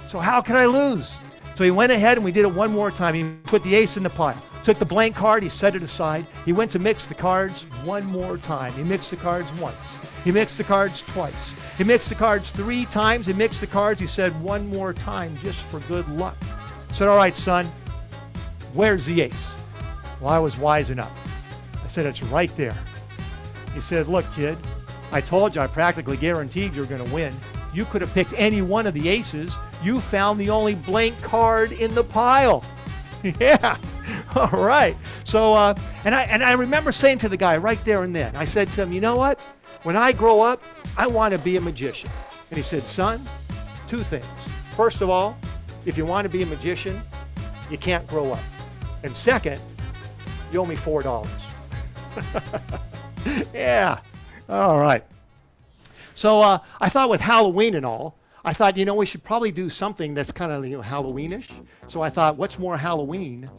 So how could I lose? So he went ahead and we did it one more time. He put the ace in the pile. Took the blank card, he set it aside. He went to mix the cards one more time. He mixed the cards once. He mixed the cards twice. He mixed the cards 3 times. He mixed the cards. He said one more time just for good luck. I said, all right, son, where's the ace? Well, I was wise enough. I said, it's right there. He said, look, kid, I told you I practically guaranteed you're going to win. You could have picked any one of the aces. You found the only blank card in the pile. Yeah. All right. So, and I remember saying to the guy right there and then, I said to him, you know what? When I grow up, I want to be a magician. And he said, son, 2 things. First of all, if you want to be a magician, you can't grow up. And second, you owe me $4. Yeah. All right. So I thought with Halloween and all, I thought, you know, we should probably do something that's kind of, you know, Halloweenish. So I thought, what's more Halloween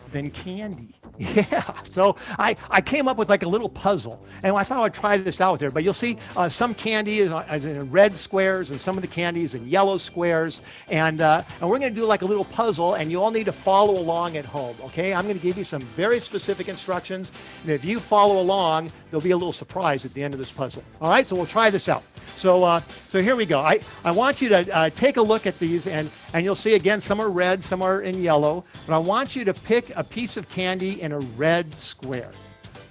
than candy? Yeah. So I came up with like a little puzzle, and I thought I'd try this out there. But you'll see some candy is in red squares, and some of the candy is in yellow squares. And we're going to do like a little puzzle, and you all need to follow along at home. Okay? I'm going to give you some very specific instructions, and if you follow along, there'll be a little surprise at the end of this puzzle. All right? So we'll try this out. So here we go. I want you to take a look at these, and you'll see again, some are red, some are in yellow. But I want you to pick a piece of candy in a red square.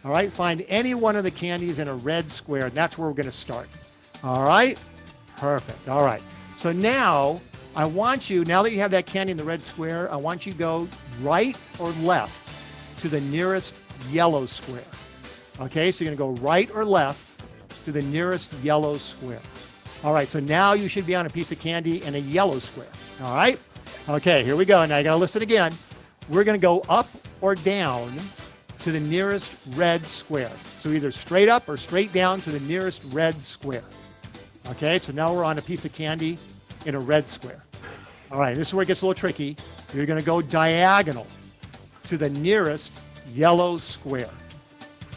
All right? Find any one of the candies in a red square, and that's where we're going to start. All right? Perfect. All right. So now I want you, now that you have that candy in the red square, I want you to go right or left to the nearest yellow square. Okay? So you're going to go right or left to the nearest yellow square. All right, so now you should be on a piece of candy in a yellow square. All right? Okay, here we go. Now you got to listen again. We're going to go up or down to the nearest red square. So either straight up or straight down to the nearest red square. Okay, so now we're on a piece of candy in a red square. All right, this is where it gets a little tricky. You're going to go diagonal to the nearest yellow square.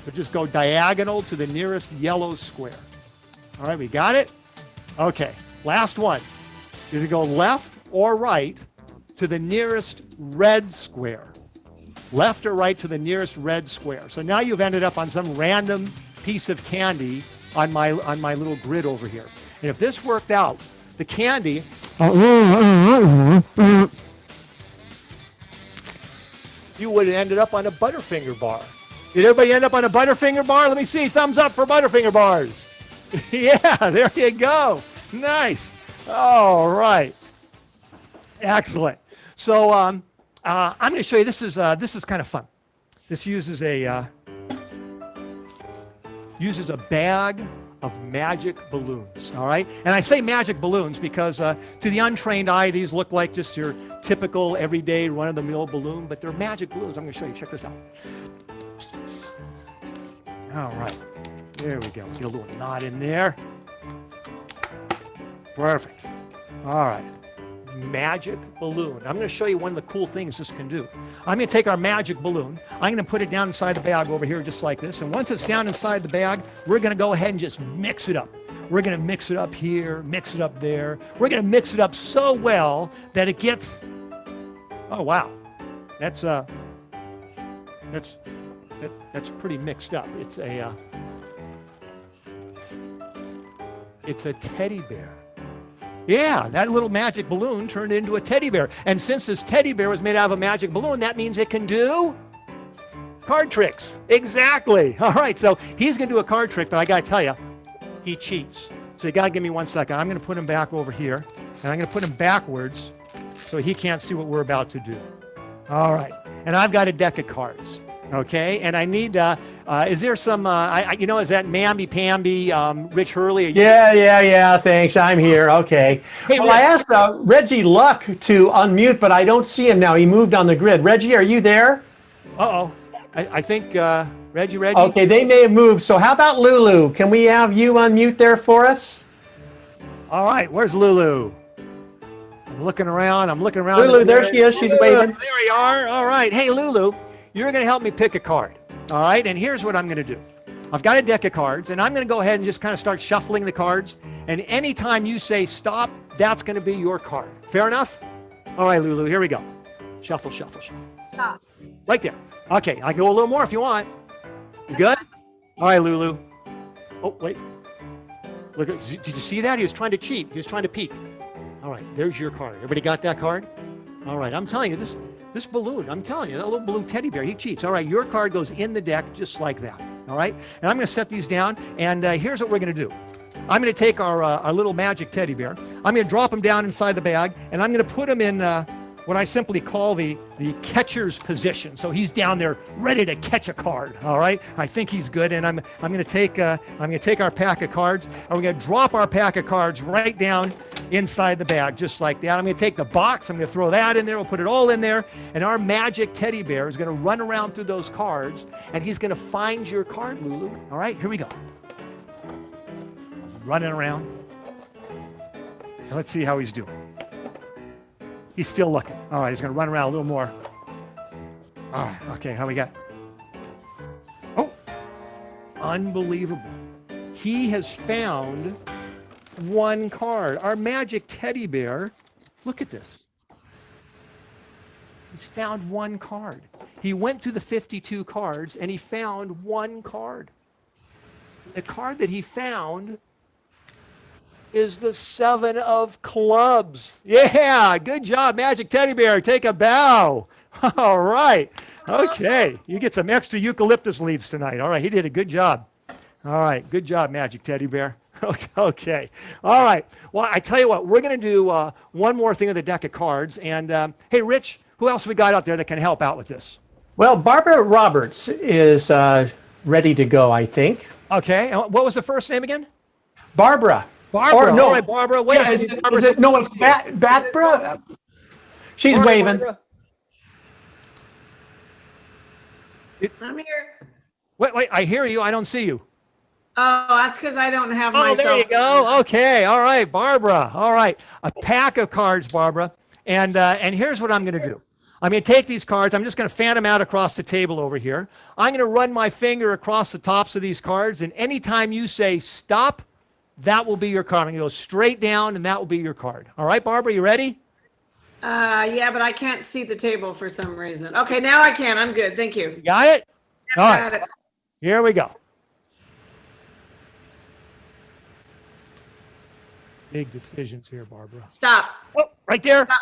So just go diagonal to the nearest yellow square. All right, we got it? Okay, last one. You're going to go left or right to the nearest red square. Left or right to the nearest red square. So now you've ended up on some random piece of candy on my little grid over here. And if this worked out, the candy... you would have ended up on a Butterfinger bar. Did everybody end up on a Butterfinger bar? Let me see. Thumbs up for Butterfinger bars. Yeah, there you go. Nice. All right. Excellent. So I'm going to show you. This is kind of fun. This uses a bag of magic balloons. All right. And I say magic balloons because to the untrained eye, these look like just your typical everyday run-of-the-mill balloon, but they're magic balloons. I'm going to show you. Check this out. All right, there we go. Get a little knot in there. Perfect. All right, magic balloon. I'm going to show you one of the cool things this can do. I'm going to take our magic balloon. I'm going to put it down inside the bag over here just like this. And once it's down inside the bag, we're going to go ahead and just mix it up. We're going to mix it up here, mix it up there. We're going to mix it up so well that it gets, oh, wow. That's pretty mixed up. It's a teddy bear. Yeah, that little magic balloon turned into a teddy bear. And since this teddy bear was made out of a magic balloon, that means it can do card tricks. Exactly. All right, so he's going to do a card trick, but I got to tell you, he cheats. So you got to give me 1 second. I'm going to put him back over here, and I'm going to put him backwards so he can't see what we're about to do. All right, and I've got a deck of cards. Okay, and I need Is there some, is that mamby-pamby, Rich Hurley? Yeah. Thanks. I'm here. Okay. Hey, well, I asked Reggie Luck to unmute, but I don't see him now. He moved on the grid. Reggie, are you there? Uh-oh. I think, Reggie? Okay, they may have moved. So how about Lulu? Can we have you unmute there for us? All right, where's Lulu? I'm looking around. Lulu, there she is. She's waving. There we are. All right. Hey, Lulu, you're going to help me pick a card. All right, and here's what I'm going to do. I've got a deck of cards, and I'm going to go ahead and just kind of start shuffling the cards. And anytime you say stop, that's going to be your card. Fair enough? All right, Lulu, here we go. Shuffle, shuffle, shuffle. Stop. Right there. Okay, I can go a little more if you want. You good? All right, Lulu. Oh, wait. Look, did you see that? He was trying to cheat. He was trying to peek. All right, there's your card. Everybody got that card? All right, I'm telling you, this balloon, I'm telling you, that little blue teddy bear, he cheats. All right, your card goes in the deck just like that. All right, and I'm going to set these down, and here's what we're going to do. I'm going to take our little magic teddy bear. I'm going to drop him down inside the bag, and I'm going to put him in what I simply call the catcher's position. So he's down there ready to catch a card. All right, I think he's good, and I'm going to take our pack of cards, and we're going to drop our pack of cards right down inside the bag, just like that. I'm going to take the box. I'm going to throw that in there. We'll put it all in there, and our magic teddy bear is going to run around through those cards, and he's going to find your card, Lulu. All right, here we go. Running around. And let's see how he's doing. He's still looking. All right, he's going to run around a little more. All right, okay, how we got? Oh, unbelievable. He has found one card. Our magic teddy bear, look at this. He's found one card. He went through the 52 cards and he found one card. The card that he found is the 7 of clubs. Yeah, good job, Magic Teddy Bear. Take a bow. All right. Okay. You get some extra eucalyptus leaves tonight. All right. He did a good job. All right. Good job, Magic Teddy Bear. Okay. All right. Well, I tell you what, we're going to do one more thing with the deck of cards. And hey, Rich, who else we got out there that can help out with this? Well, Barbara Roberts is ready to go, I think. Okay. What was the first name again? Barbara. Barbara. Or, no. All right, Barbara. Wait. Yeah, no, it's Barbara. She's right, waving. Barbara. I'm here. Wait. I hear you. I don't see you. Oh, that's because I don't have my. Oh, there you go. Okay. All right, Barbara. All right. A pack of cards, Barbara. And here's what I'm going to do. I'm going to take these cards. I'm just going to fan them out across the table over here. I'm going to run my finger across the tops of these cards. And anytime you say stop, that will be your card. I'm going to go straight down, and that will be your card. All right, Barbara, you ready? Yeah, but I can't see the table for some reason. Okay, now I can. I'm good. Thank you. You got it? All Got right. it. Here we go. Big decisions here, Barbara. Stop. Oh, right there. Stop.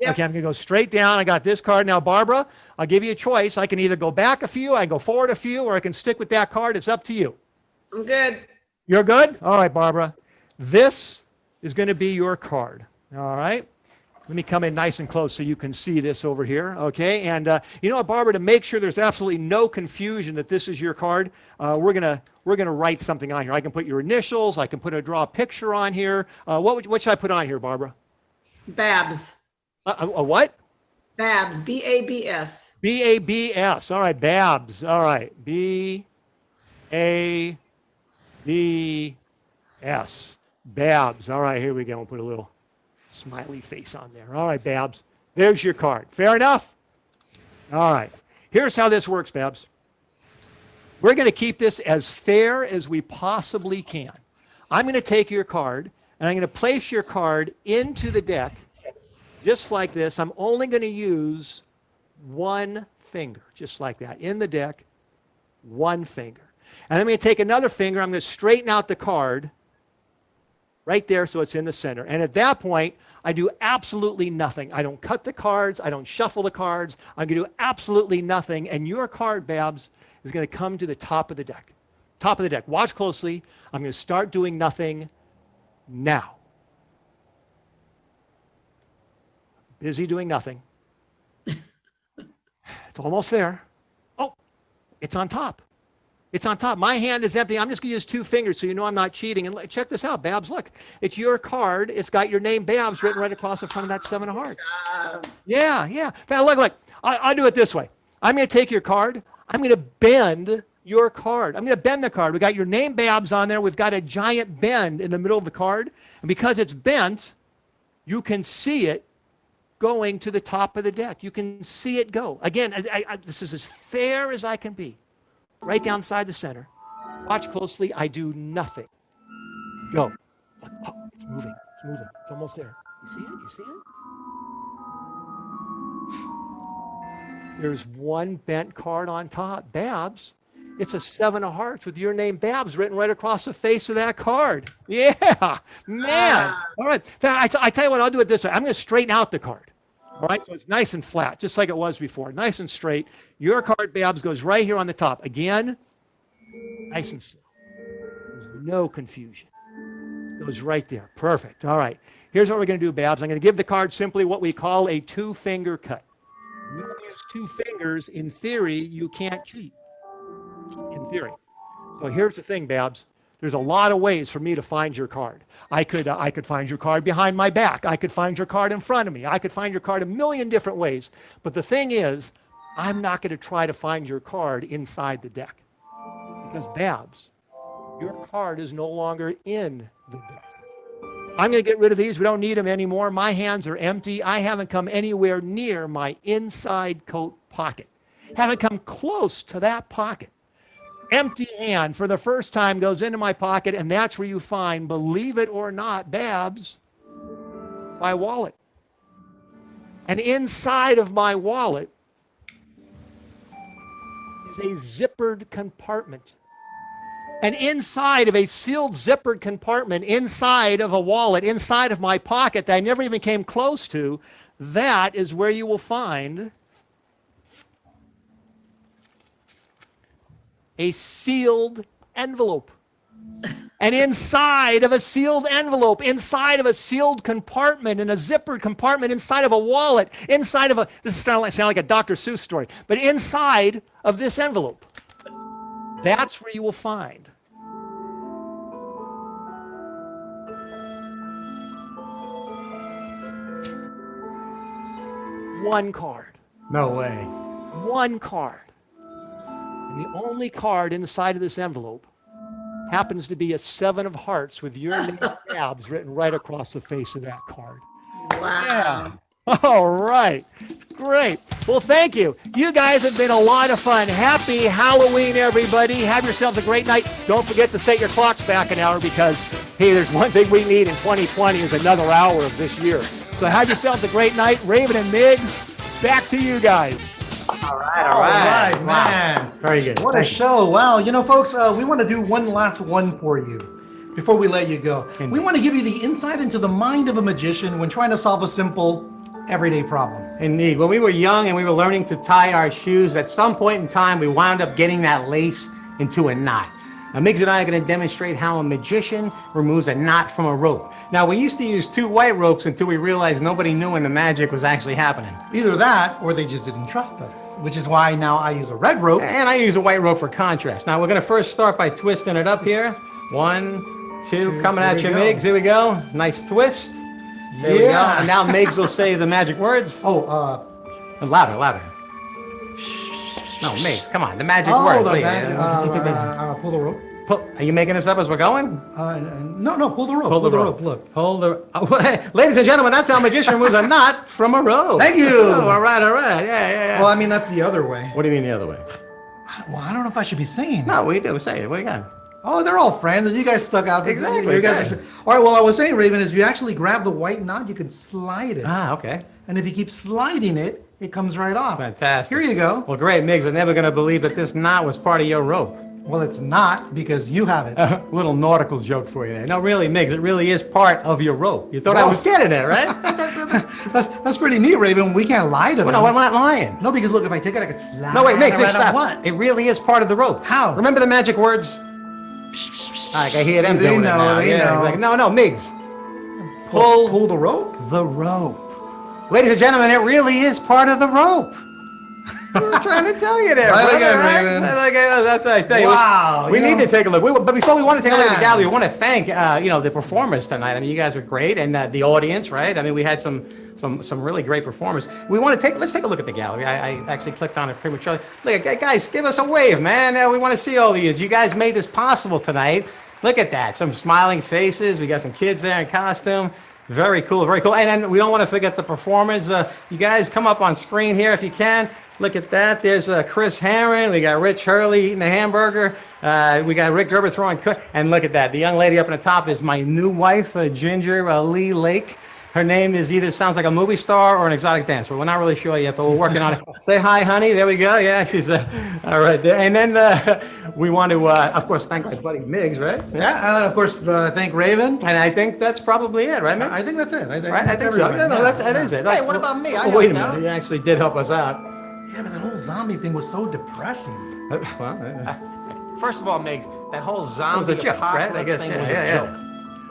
Yep. Okay, I'm going to go straight down. I got this card. Now, Barbara, I'll give you a choice. I can either go back a few, I can go forward a few, or I can stick with that card. It's up to you. I'm good. You're good? All right, Barbara. This is going to be your card. All right? Let me come in nice and close so you can see this over here. Okay? And you know what, Barbara, to make sure there's absolutely no confusion that this is your card, we're gonna write something on here. I can put your initials. I can draw a picture on here. What should I put on here, Barbara? Babs. A what? Babs. B-A-B-S. B-A-B-S. All right, Babs. All right. B-A-B-S. Babs. All right, here we go. We'll put a little smiley face on there. All right, Babs. There's your card. Fair enough? All right. Here's how this works, Babs. We're going to keep this as fair as we possibly can. I'm going to take your card, and I'm going to place your card into the deck just like this. I'm only going to use one finger, just like that. In the deck, one finger. And I'm going to take another finger. I'm going to straighten out the card right there so it's in the center. And at that point, I do absolutely nothing. I don't cut the cards. I don't shuffle the cards. I'm going to do absolutely nothing. And your card, Babs, is going to come to the top of the deck. Top of the deck. Watch closely. I'm going to start doing nothing now. Busy doing nothing. It's almost there. Oh, it's on top. It's on top. My hand is empty. I'm just going to use 2 fingers so you know I'm not cheating. And check this out, Babs. Look, it's your card. It's got your name, Babs, written right across the front of that 7 of hearts. Yeah, yeah. Now, look. I'll do it this way. I'm going to take your card. I'm going to bend your card. I'm going to bend the card. We got your name, Babs, on there. We've got a giant bend in the middle of the card. And because it's bent, you can see it going to the top of the deck. You can see it go. Again, this is as fair as I can be. Right down inside the center. Watch closely. I do nothing. Go. Oh, it's moving. It's moving. It's almost there. You see it? You see it? There's one bent card on top. Babs. It's a 7 of hearts with your name, Babs, written right across the face of that card. Yeah, man. All right. I tell you what, I'll do it this way. I'm going to straighten out the card. All right, so it's nice and flat, just like it was before. Nice and straight. Your card, Babs, goes right here on the top. Again, nice and slow. There's no confusion. Goes right there. Perfect. All right. Here's what we're going to do, Babs. I'm going to give the card simply what we call a 2-finger cut. You use 2 fingers. In theory, you can't cheat. In theory. So here's the thing, Babs. There's a lot of ways for me to find your card. I could find your card behind my back. I could find your card in front of me. I could find your card a million different ways. But the thing is, I'm not going to try to find your card inside the deck. Because Babs, your card is no longer in the deck. I'm going to get rid of these. We don't need them anymore. My hands are empty. I haven't come anywhere near my inside coat pocket. Haven't come close to that pocket. Empty hand for the first time goes into my pocket, and that's where you find, believe it or not, Babs, my wallet. And inside of my wallet is a zippered compartment. And inside of a sealed zippered compartment, inside of a wallet, inside of my pocket that I never even came close to, that is where you will find a sealed envelope. And inside of a sealed envelope, inside of a sealed compartment, in a zippered compartment, inside of a wallet, inside of a, this is sound like a Dr. Seuss story, but inside of this envelope, that's where you will find one card. No way. One card. And the only card inside of this envelope happens to be a 7 of hearts with your name, Babs, written right across the face of that card. Wow. Yeah. All right. Great. Well, thank you. You guys have been a lot of fun. Happy Halloween, everybody. Have yourselves a great night. Don't forget to set your clocks back an hour because, hey, there's one thing we need in 2020 is another hour of this year. So have yourselves a great night. Raven and Miggs, back to you guys. All right, man. Very good. What a show. Wow. You know, folks, we want to do one last one for you before we let you go. We want to give you the insight into the mind of a magician when trying to solve a simple, everyday problem. Indeed. When we were young and we were learning to tie our shoes, at some point in time, we wound up getting that lace into a knot. Now, Miggs and I are going to demonstrate how a magician removes a knot from a rope. Now, we used to use 2 white ropes until we realized nobody knew when the magic was actually happening. Either that, or they just didn't trust us, which is why now I use a red rope. And I use a white rope for contrast. Now, we're going to first start by twisting it up here. 1, 2, coming at you, Miggs. Here we go. Nice twist. There we go. And now Miggs will say the magic words. Oh, louder, louder. No, Miggs, come on. The magic words. The magic, pull the rope. Are you making this up as we're going? No, pull the rope. Pull the rope. Look. Pull the. Ladies and gentlemen, that's how a magician removes a knot from a rope. Thank you. Oh, all right. Yeah. Well, I mean, that's the other way. What do you mean the other way? Well, I don't know if I should be saying. No, we do. Say it. What do you got? Oh, they're all friends, and you guys stuck out. Exactly. You guys all right, well, I was saying, Raven, is you actually grab the white knot, you can slide it. Ah, okay. And if you keep sliding it, it comes right off. Fantastic. Here you go. Well, great, Miggs. I'm never going to believe that this knot was part of your rope. Well, it's not, because you have it. Little nautical joke for you there. No, really, Miggs, it really is part of your rope. You thought I was getting it, right? That's pretty neat, Raven. We can't lie to them. No, I'm not lying. No, because look, if I take it, I can slide. No, wait, Miggs, right stop. What? It really is part of the rope. How? Remember the magic words? I can hear them doing it now. They know. Like, no, Miggs. Pull the rope? The rope. Ladies and gentlemen, it really is part of the rope. I'm trying to tell you there. Right brother, again, right? Raven. Right again, that's what I tell you. Wow, We you need know- to take a look. But before we want to take a look at the Man. gallery, we want to thank the performers tonight. I mean, you guys were great, and the audience, right? I mean, we had some really great performers. Let's take a look at the gallery. I actually clicked on it prematurely. Look, guys, give us a wave, man. We want to see all of you. You guys made this possible tonight. Look at that. Some smiling faces. We got some kids there in costume. Very cool, very cool. And then we don't want to forget the performers. You guys come up on screen here if you can. Look at that. There's Chris Herron. We got Rich Hurley eating a hamburger. We got Rick Gerber throwing and look at that. The young lady up in the top is my new wife, Ginger Lee Lake. Her name is either sounds like a movie star or an exotic dancer. We're not really sure yet, but we're working on it. Say hi, honey. There we go. Yeah, she's all right there. And then we want to, of course, thank my buddy Miggs, right? Yeah, and of course, thank Raven. And I think that's probably it, right, Miggs? I think that's it. I think, Right? I that's think so. everything. No, Yeah. that is it. Hey, what about me? I Oh, wait a helped out. minute. You actually did help us out. Yeah, but that whole zombie thing was so depressing. First of all, Miggs, that whole zombie It was a joke, right? I apocalypse guess, thing yeah, was yeah, a yeah. joke.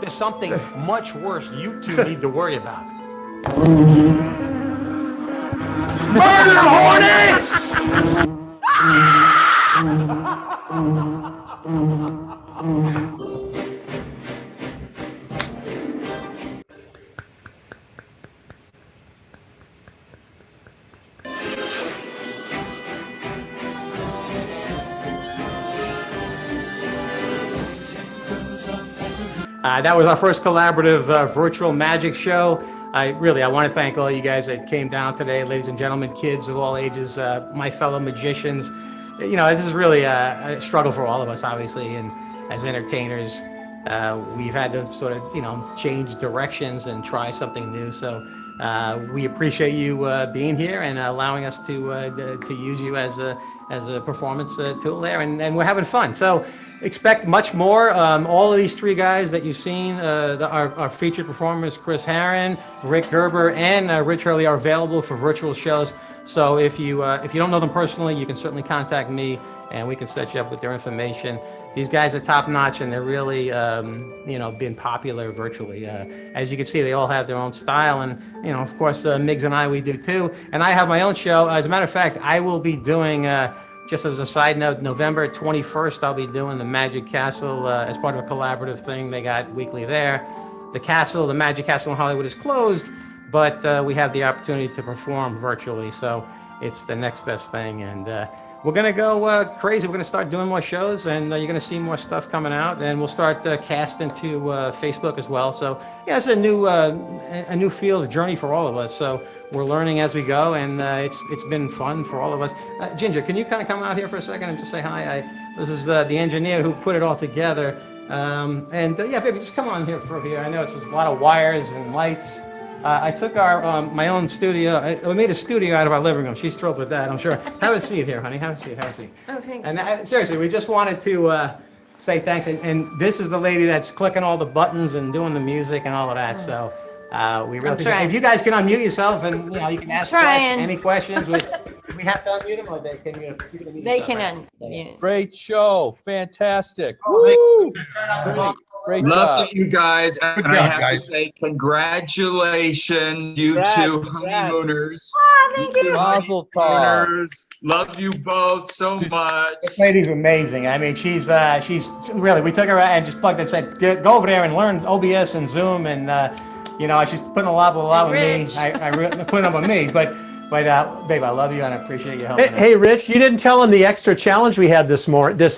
There's something much worse you two need to worry about. Murder hornets! That was our first collaborative virtual magic show. I want to thank all you guys that came down today, ladies and gentlemen, kids of all ages, my fellow magicians. You know, this is really a struggle for all of us, obviously, and as entertainers, we've had to sort of, change directions and try something new. So we appreciate you being here and allowing us to use you as a performance tool there, and we're having fun. So expect much more. All of these three guys that you've seen, our featured performers, Chris Herron, Rick Gerber, and Rich Hurley, are available for virtual shows. So if you don't know them personally, you can certainly contact me, and we can set you up with their information. These guys are top notch, and they're really, been popular virtually. As you can see, they all have their own style, and of course, Miggs and I, we do too. And I have my own show. As a matter of fact, I will be doing. Just as a side note, November 21st, I'll be doing the Magic Castle as part of a collaborative thing they got weekly there. The Magic Castle in Hollywood is closed, but we have the opportunity to perform virtually, so it's the next best thing. And we're going to go crazy. We're going to start doing more shows, and you're going to see more stuff coming out, and we'll start casting to Facebook as well. So yeah, it's a new field, a journey for all of us. So we're learning as we go, and it's been fun for all of us. Ginger, can you kind of come out here for a second and just say hi? This is the engineer who put it all together. Yeah, baby, just come on here through here. I know it's just a lot of wires and lights. I took my own studio. We made a studio out of our living room. She's thrilled with that, I'm sure. Have a seat here, honey. Have a seat. Oh, thanks. And seriously, we just wanted to say thanks. And this is the lady that's clicking all the buttons and doing the music and all of that. So we really appreciate it. If you guys can unmute yourself and you can ask any questions. We have to unmute them, or they can you can unmute They yourself, can right? unmute. Great show. Fantastic. Oh, Woo! Great Love job. you guys, and I job, have guys. to say congratulations, you Congrats, two congrats. honeymooners. Thank you. Mazel tov. Honeymooners. Love you both so much. This lady's amazing. I mean, she's really. We took her out and just plugged and said, go over there and learn OBS and Zoom, and she's putting a lot with me. Rich. I really putting up with me, but babe, I love you and I appreciate you helping. Hey, Rich, you didn't tell him the extra challenge we had this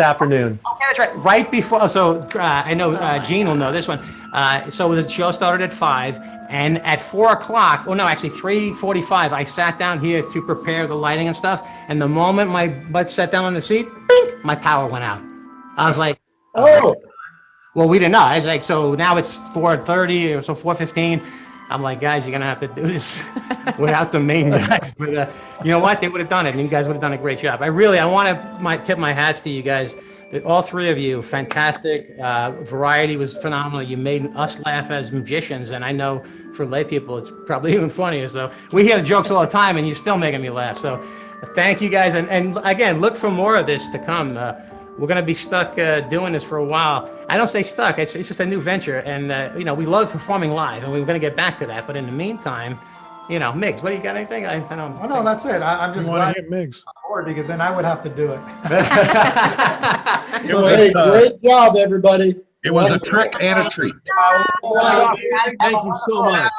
afternoon. Okay, that's right. Right before, I know Gene will know this one. So the show started at 5, and at 4 o'clock, oh no, actually 3:45, I sat down here to prepare the lighting and stuff. And the moment my butt sat down on the seat, bing, my power went out. I was like, oh. Well, we didn't know. I was like, so now it's 4:30 or so 4:15. I'm like, guys, you're gonna have to do this without the main guys. But you know what? They would have done it, and you guys would have done a great job. I want to tip my hats to you guys. All three of you, fantastic. Variety was phenomenal. You made us laugh as magicians, and I know for lay people, it's probably even funnier. So we hear the jokes all the time, and you're still making me laugh. So thank you guys, and again, look for more of this to come. We're going to be stuck doing this for a while. I don't say stuck. It's just a new venture. And, we love performing live, and we're going to get back to that. But in the meantime, you know, Miggs, what do you got? Anything? I don't. Oh, no, that's it. I'm just You want glad to hit Migs? I'm bored because then I would have to do it. It was, Hey, great job, everybody. it was a trick and a treat. Thank you so much.